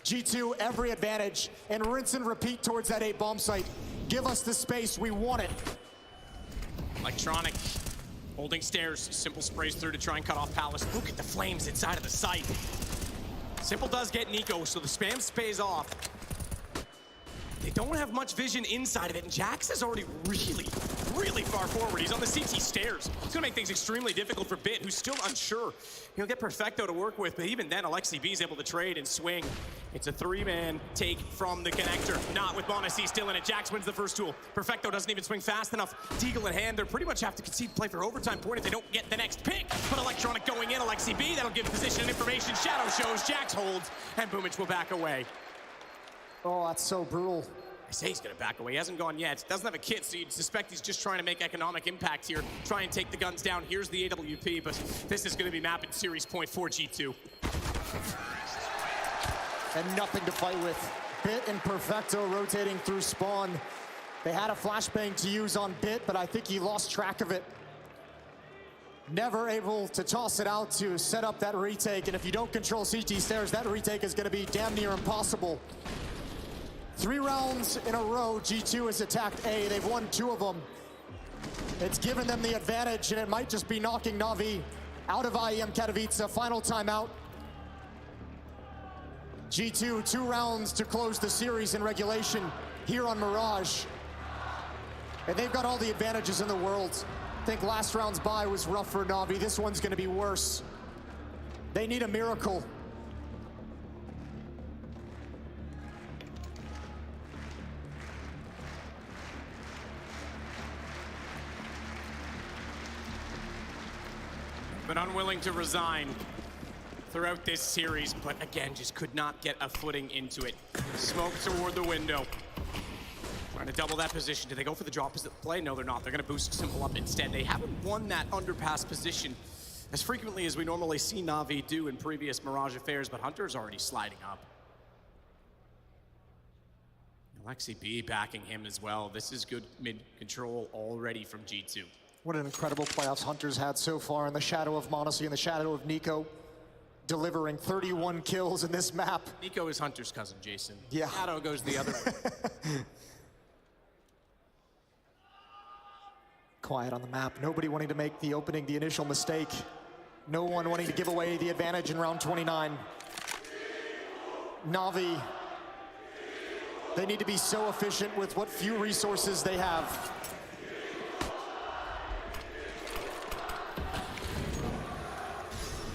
G2, every advantage, and rinse and repeat towards that A bomb site. Give us the space, we want it. Electronic holding stairs. Simple sprays through to try and cut off Palace. Look at the flames inside of the site. Simple does get Nico, so the spam pays off. They don't have much vision inside of it, and Jax is already really far forward. He's on the CT stairs. It's gonna make things extremely difficult for Bit, who's still unsure. He'll get Perfecto to work with, but even then, Alexi B is able to trade and swing. It's a three-man take from the connector. Not with m0NESY still in it. Jax wins the first duel. Perfecto doesn't even swing fast enough. Deagle in hand. They'll pretty much have to concede play for overtime point if they don't get the next pick. But Electronic going in, Alexi B, that'll give position and information. Shadow shows, Jax holds, and Boomich will back away. Oh, that's so brutal. I say he's gonna back away. He hasn't gone yet. Doesn't have a kit, so you'd suspect he's just trying to make economic impact here. Try and take the guns down. Here's the AWP, but this is gonna be map and series point for G2. And nothing to fight with. Bit and Perfecto rotating through spawn. They had a flashbang to use on Bit, but I think he lost track of it. Never able to toss it out to set up that retake, and if you don't control CT stairs, that retake is gonna be damn near impossible. 3 rounds in a row, G2 has attacked A. They've won 2 of them. It's given them the advantage, and it might just be knocking Na'Vi out of IEM Katowice. Final timeout. G2, 2 rounds to close the series in regulation here on Mirage. And they've got all the advantages in the world. I think last round's bye was rough for Na'Vi. This one's gonna be worse. They need a miracle. Been unwilling to resign throughout this series, but again, just could not get a footing into it. Smoke toward the window. Trying to double that position. Do they go for the drop play? No, they're not. They're gonna boost Simple up instead. They haven't won that underpass position as frequently as we normally see Na'Vi do in previous Mirage affairs, but Hunter's already sliding up. Alexi B backing him as well. This is good mid-control already from G2. What an incredible playoffs Hunter's had so far in the shadow of m0NESY, in the shadow of Nico, delivering 31 kills in this map. Nico is Hunter's cousin, Jason. Yeah. Shadow goes the other way. Quiet on the map. Nobody wanting to make the opening, the initial mistake. No one wanting to give away the advantage in round 29. Na'Vi, they need to be so efficient with what few resources they have.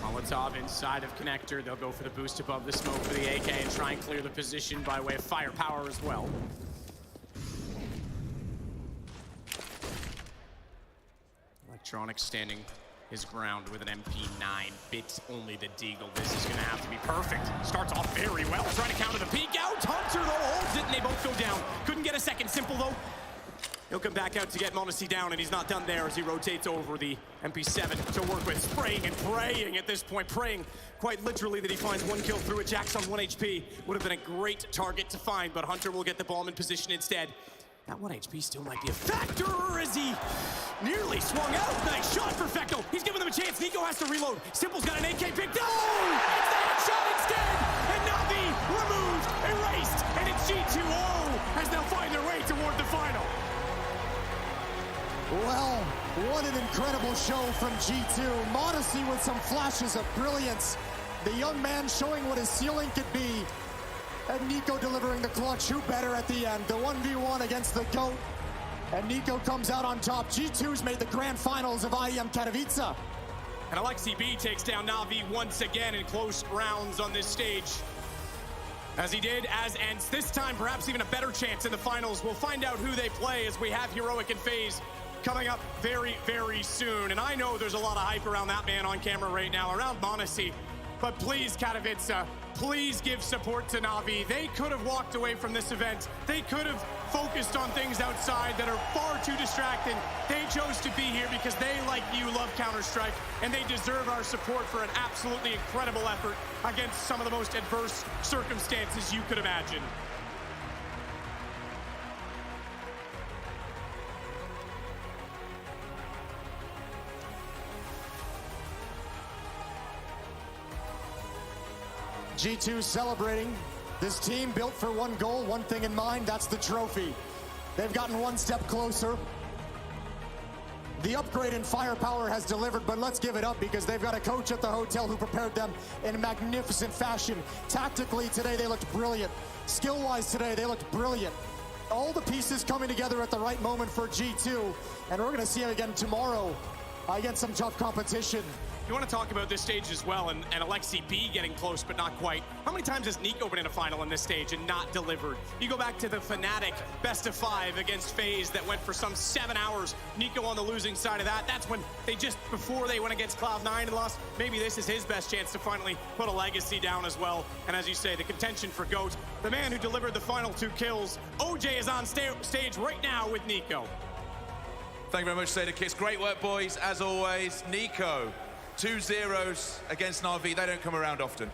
Molotov inside of connector. They'll go for the boost above the smoke for the AK and try and clear the position by way of firepower as well. Electronic standing his ground with an MP9. Bit only the Deagle. This is gonna have to be perfect. Starts off very well. Trying to counter the peek out. Hunter though holds it and they both go down. Couldn't get a second. Simple though. He'll come back out to get m0NESY down, and he's not done there as he rotates over the MP7 to work with. Spraying and praying at this point. Praying quite literally that he finds 1 kill through it. Jax on 1 HP. Would have been a great target to find, but Hunter will get the bomb in position instead. That 1 HP still might be a factor as he nearly swung out. Nice shot for Perfecto. He's giving them a chance. Nico has to reload. Simple's got an AK picked up. Oh! It's the headshot instead! And Na'Vi removed, erased, and it's G2O as they'll find their way toward the final. Well, what an incredible show from G2. m0NESY with some flashes of brilliance. The young man showing what his ceiling could be. And Nico delivering the clutch. Who better at the end? The 1v1 against the GOAT. And Nico comes out on top. G2's made the grand finals of IEM Katowice. And Alexi B takes down Na'Vi once again in close rounds on this stage. As he did, as ends this time, perhaps even a better chance in the finals. We'll find out who they play as we have Heroic and FaZe coming up very, very soon. And I know there's a lot of hype around that man on camera right now, around m0NESY. but please, Katowice, please give support to Na'Vi. They could have walked away from this event. They could have focused on things outside that are far too distracting. They chose to be here because they, like you, love Counter-Strike, and they deserve our support for an absolutely incredible effort against some of the most adverse circumstances you could imagine. G2 celebrating. This team built for one goal, one thing in mind, that's the trophy. They've gotten one step closer. The upgrade in firepower has delivered, but let's give it up because they've got a coach at the hotel who prepared them in magnificent fashion. Tactically today, they looked brilliant. Skill-wise today, they looked brilliant. All the pieces coming together at the right moment for G2, and we're gonna see them again tomorrow against some tough competition. You want to talk about this stage as well, and Alexi B getting close, but not quite. How many times has Nico been in a final in this stage and not delivered? You go back to the Fnatic best of 5 against FaZe that went for some 7 hours. Nico on the losing side of that. That's when they just, before they went against Cloud9 and lost, maybe this is his best chance to finally put a legacy down as well. And as you say, the contention for GOAT, the man who delivered the final 2 kills, OJ is on stage right now with Nico. Thank you very much, Seda Kiss. Great work, boys, as always. Nico. 2 zeros against Na'Vi, they don't come around often.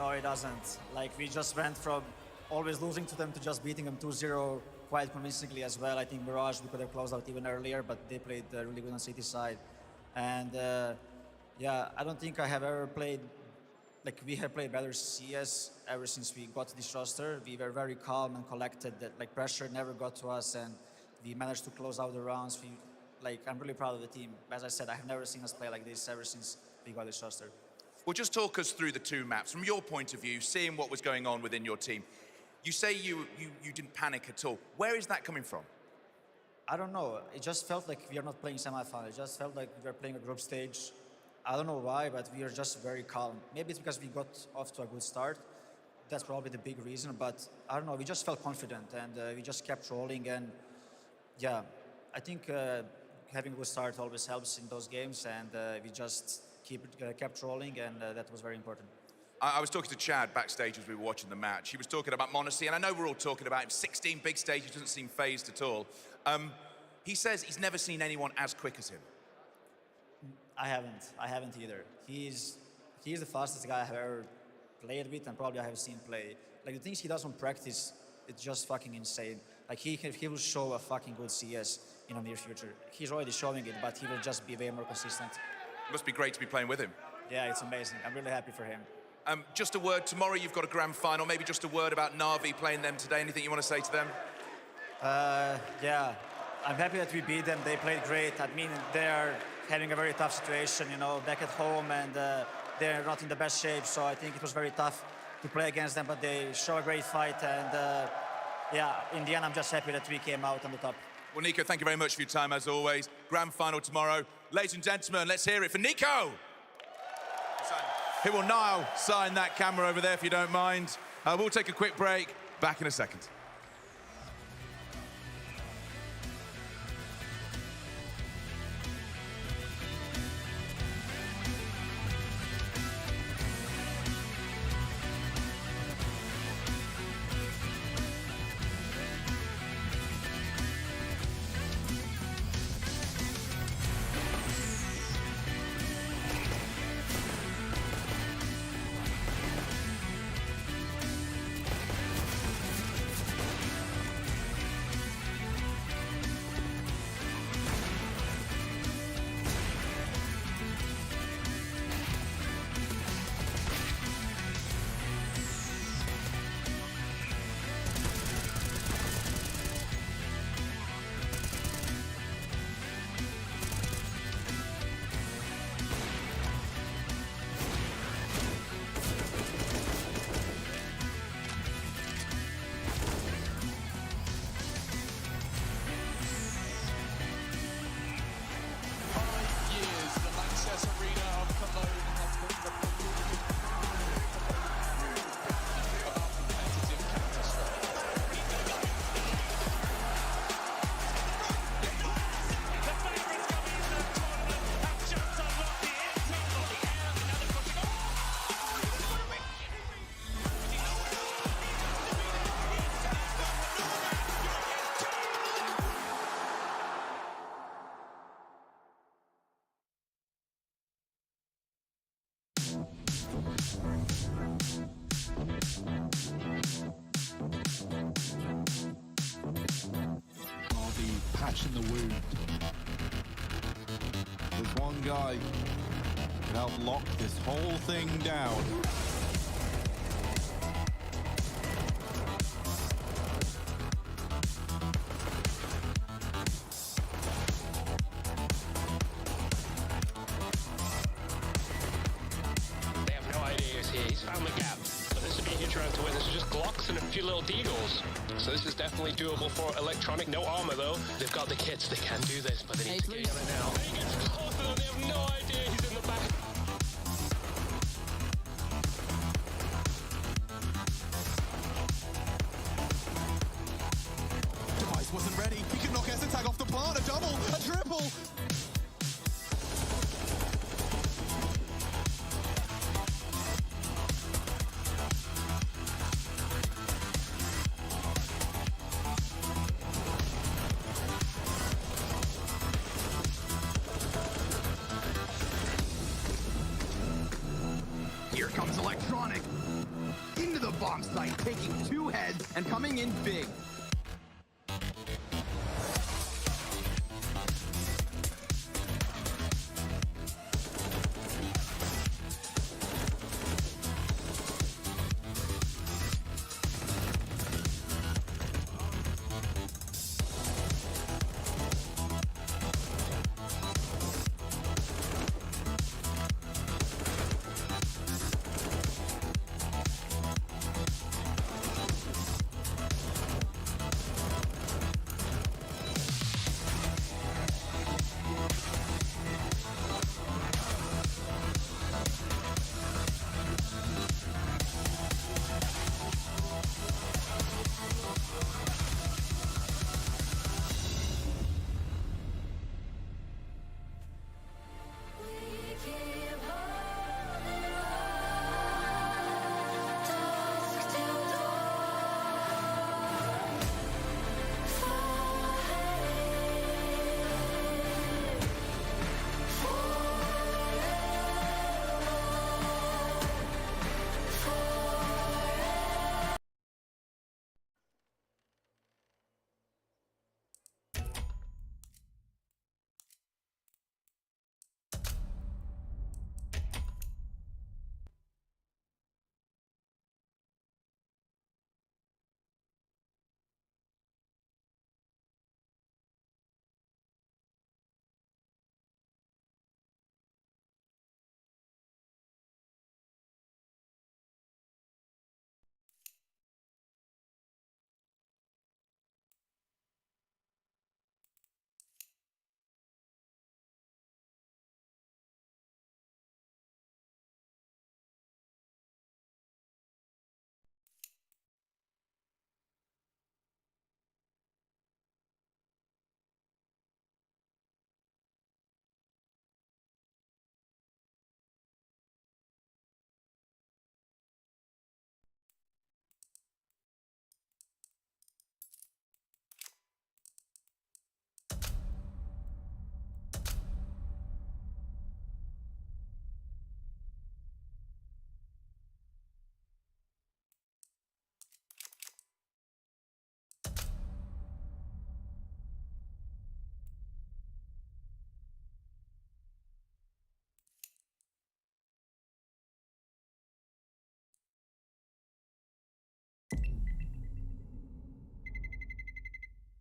No, it doesn't. Like, we just went from always losing to them to just beating them 2-0 quite convincingly as well. I think Mirage, we could have closed out even earlier, but they played really good on City side. And yeah, I don't think I have ever played, like, we have played better CS ever since we got to this roster. We were very calm and collected, that like pressure never got to us, and we managed to close out the rounds. Like, I'm really proud of the team. As I said, I have never seen us play like this ever since we got this roster. Well, just talk us through the 2 maps. From your point of view, seeing what was going on within your team, you say you didn't panic at all. Where is that coming from? I don't know. It just felt like we are not playing semi-final. It just felt like we were playing a group stage. I don't know why, but we are just very calm. Maybe it's because we got off to a good start. That's probably the big reason, but I don't know. We just felt confident, and we just kept rolling, and yeah, I think having a good start always helps in those games, and we just kept rolling, and that was very important. I was talking to Chad backstage as we were watching the match. He was talking about Monacy, and I know we're all talking about him. 16 big stages, doesn't seem phased at all. He says he's never seen anyone as quick as him. I haven't either. He's the fastest guy I have ever played with, and probably I have seen play. Like, the things he does on practice, it's just fucking insane. Like, he will show a fucking good CS in the near future. He's already showing it, but he will just be way more consistent. It must be great to be playing with him. Yeah, it's amazing. I'm really happy for him. Just a word, tomorrow you've got a grand final, maybe just a word about Na'Vi playing them today. Anything you want to say to them? Yeah, I'm happy that we beat them. They played great. I mean, they are having a very tough situation, you know, back at home, and they're not in the best shape, so I think it was very tough to play against them, but they show a great fight, and yeah, in the end, I'm just happy that we came out on the top. Well, Nico, thank you very much for your time, as always. Grand final tomorrow. Ladies and gentlemen, let's hear it for Nico! He will now sign that camera over there, if you don't mind. We'll take a quick break. Back in a second. patch in the wound. There's one guy can help lock this whole thing down. They have no idea he's here. He's found the gap. But this would be a huge round to win. This is just Glocks and a few little deagles. So this is definitely doable for Electronic. No armor though. They've got the kits. They can do this, but they need to get on it now. He gets closer and they have no idea he's in the back. Device wasn't ready. He could knock Tag off the plant. A double, a triple. Here comes Electronic. Into the bomb site, taking 2 heads and coming in big.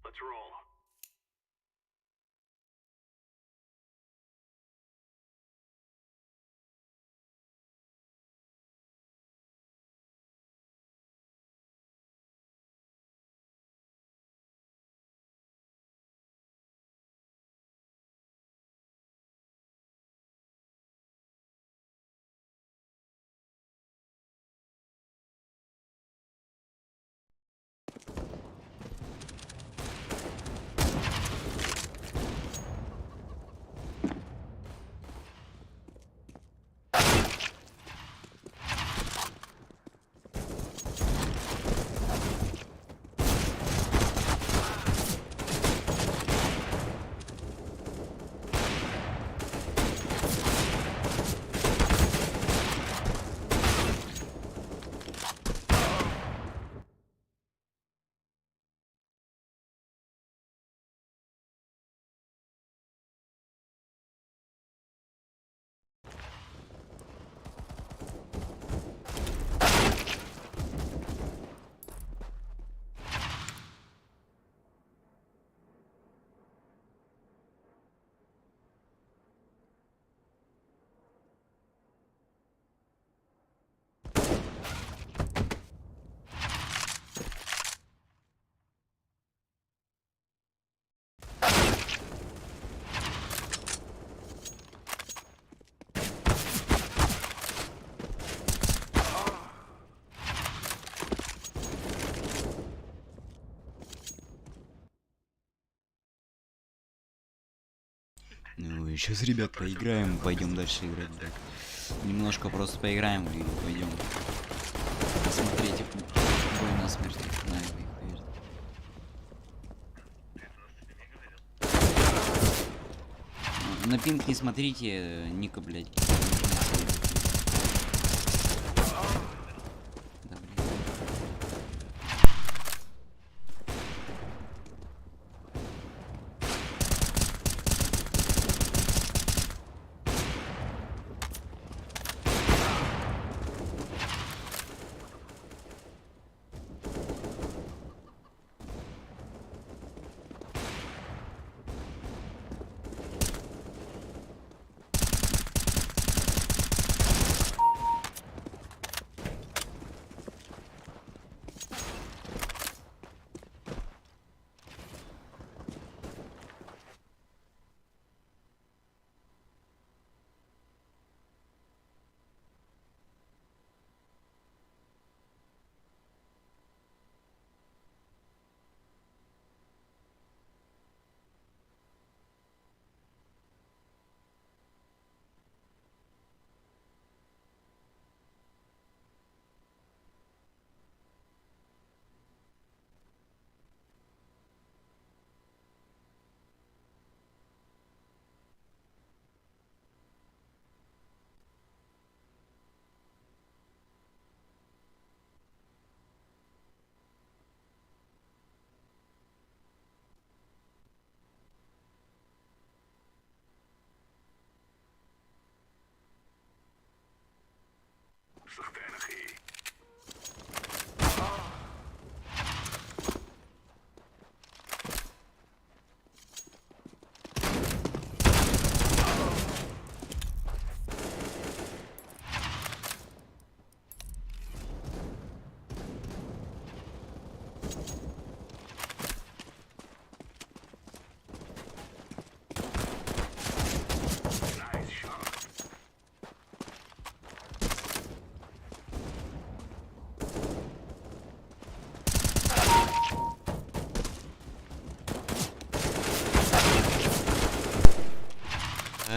Let's roll. Ну и сейчас, ребят, поиграем, пойдем дальше играть, блядь. Немножко просто поиграем и пойдем посмотреть бой на смерть. На пинг не смотрите, Ника, блядь.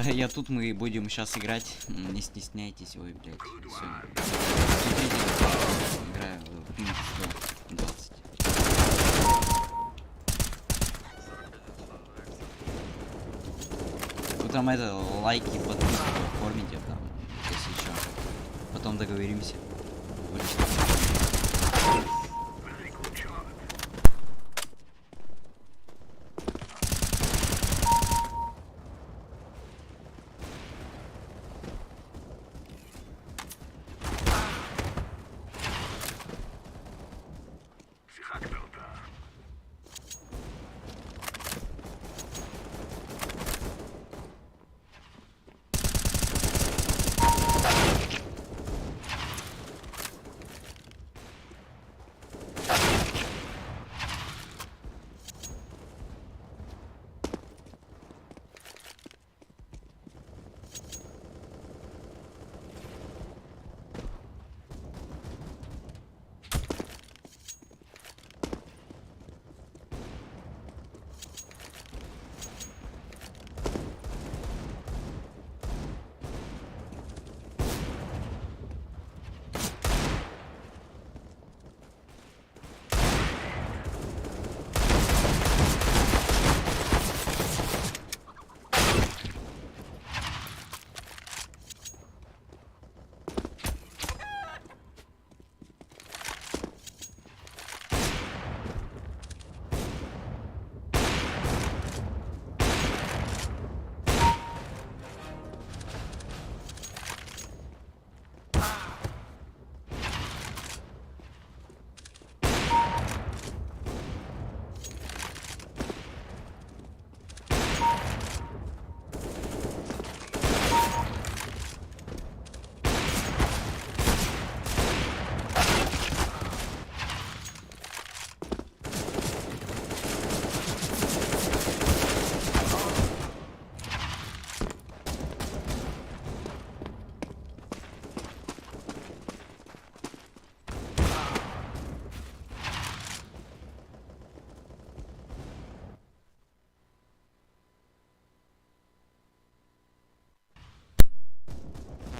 Я тут, мы будем сейчас играть. Не стесняйтесь, ой, блядь. Все. Играю в пинг 120. Вы там это лайки, подписки оформите там, если что. Потом договоримся.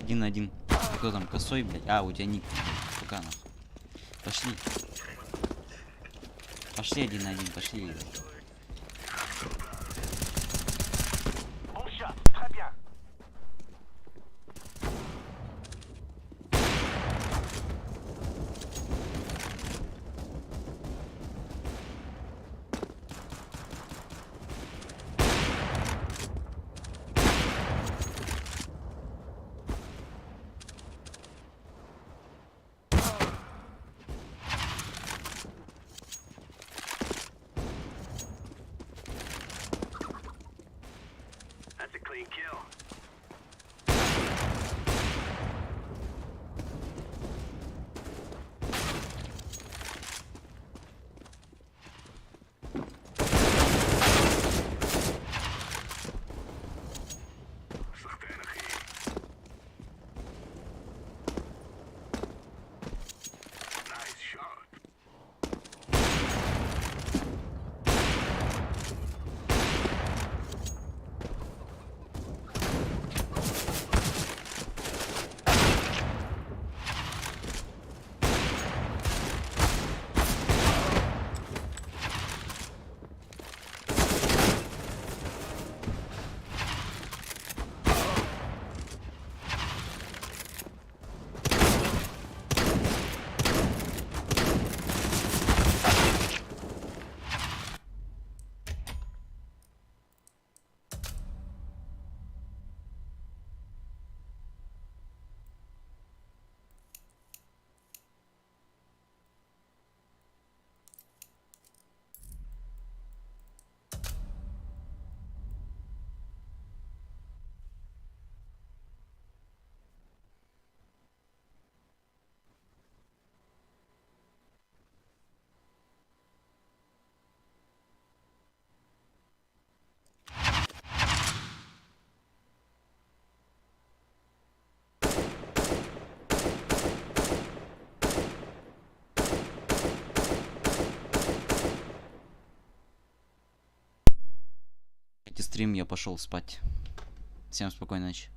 1 на 1. Кто там, косой, блядь? А, у тебя ник, сука, нахуй. Пошли. Пошли 1 на 1, пошли. That's a clean kill. Стрим, я пошел спать. Всем спокойной ночи.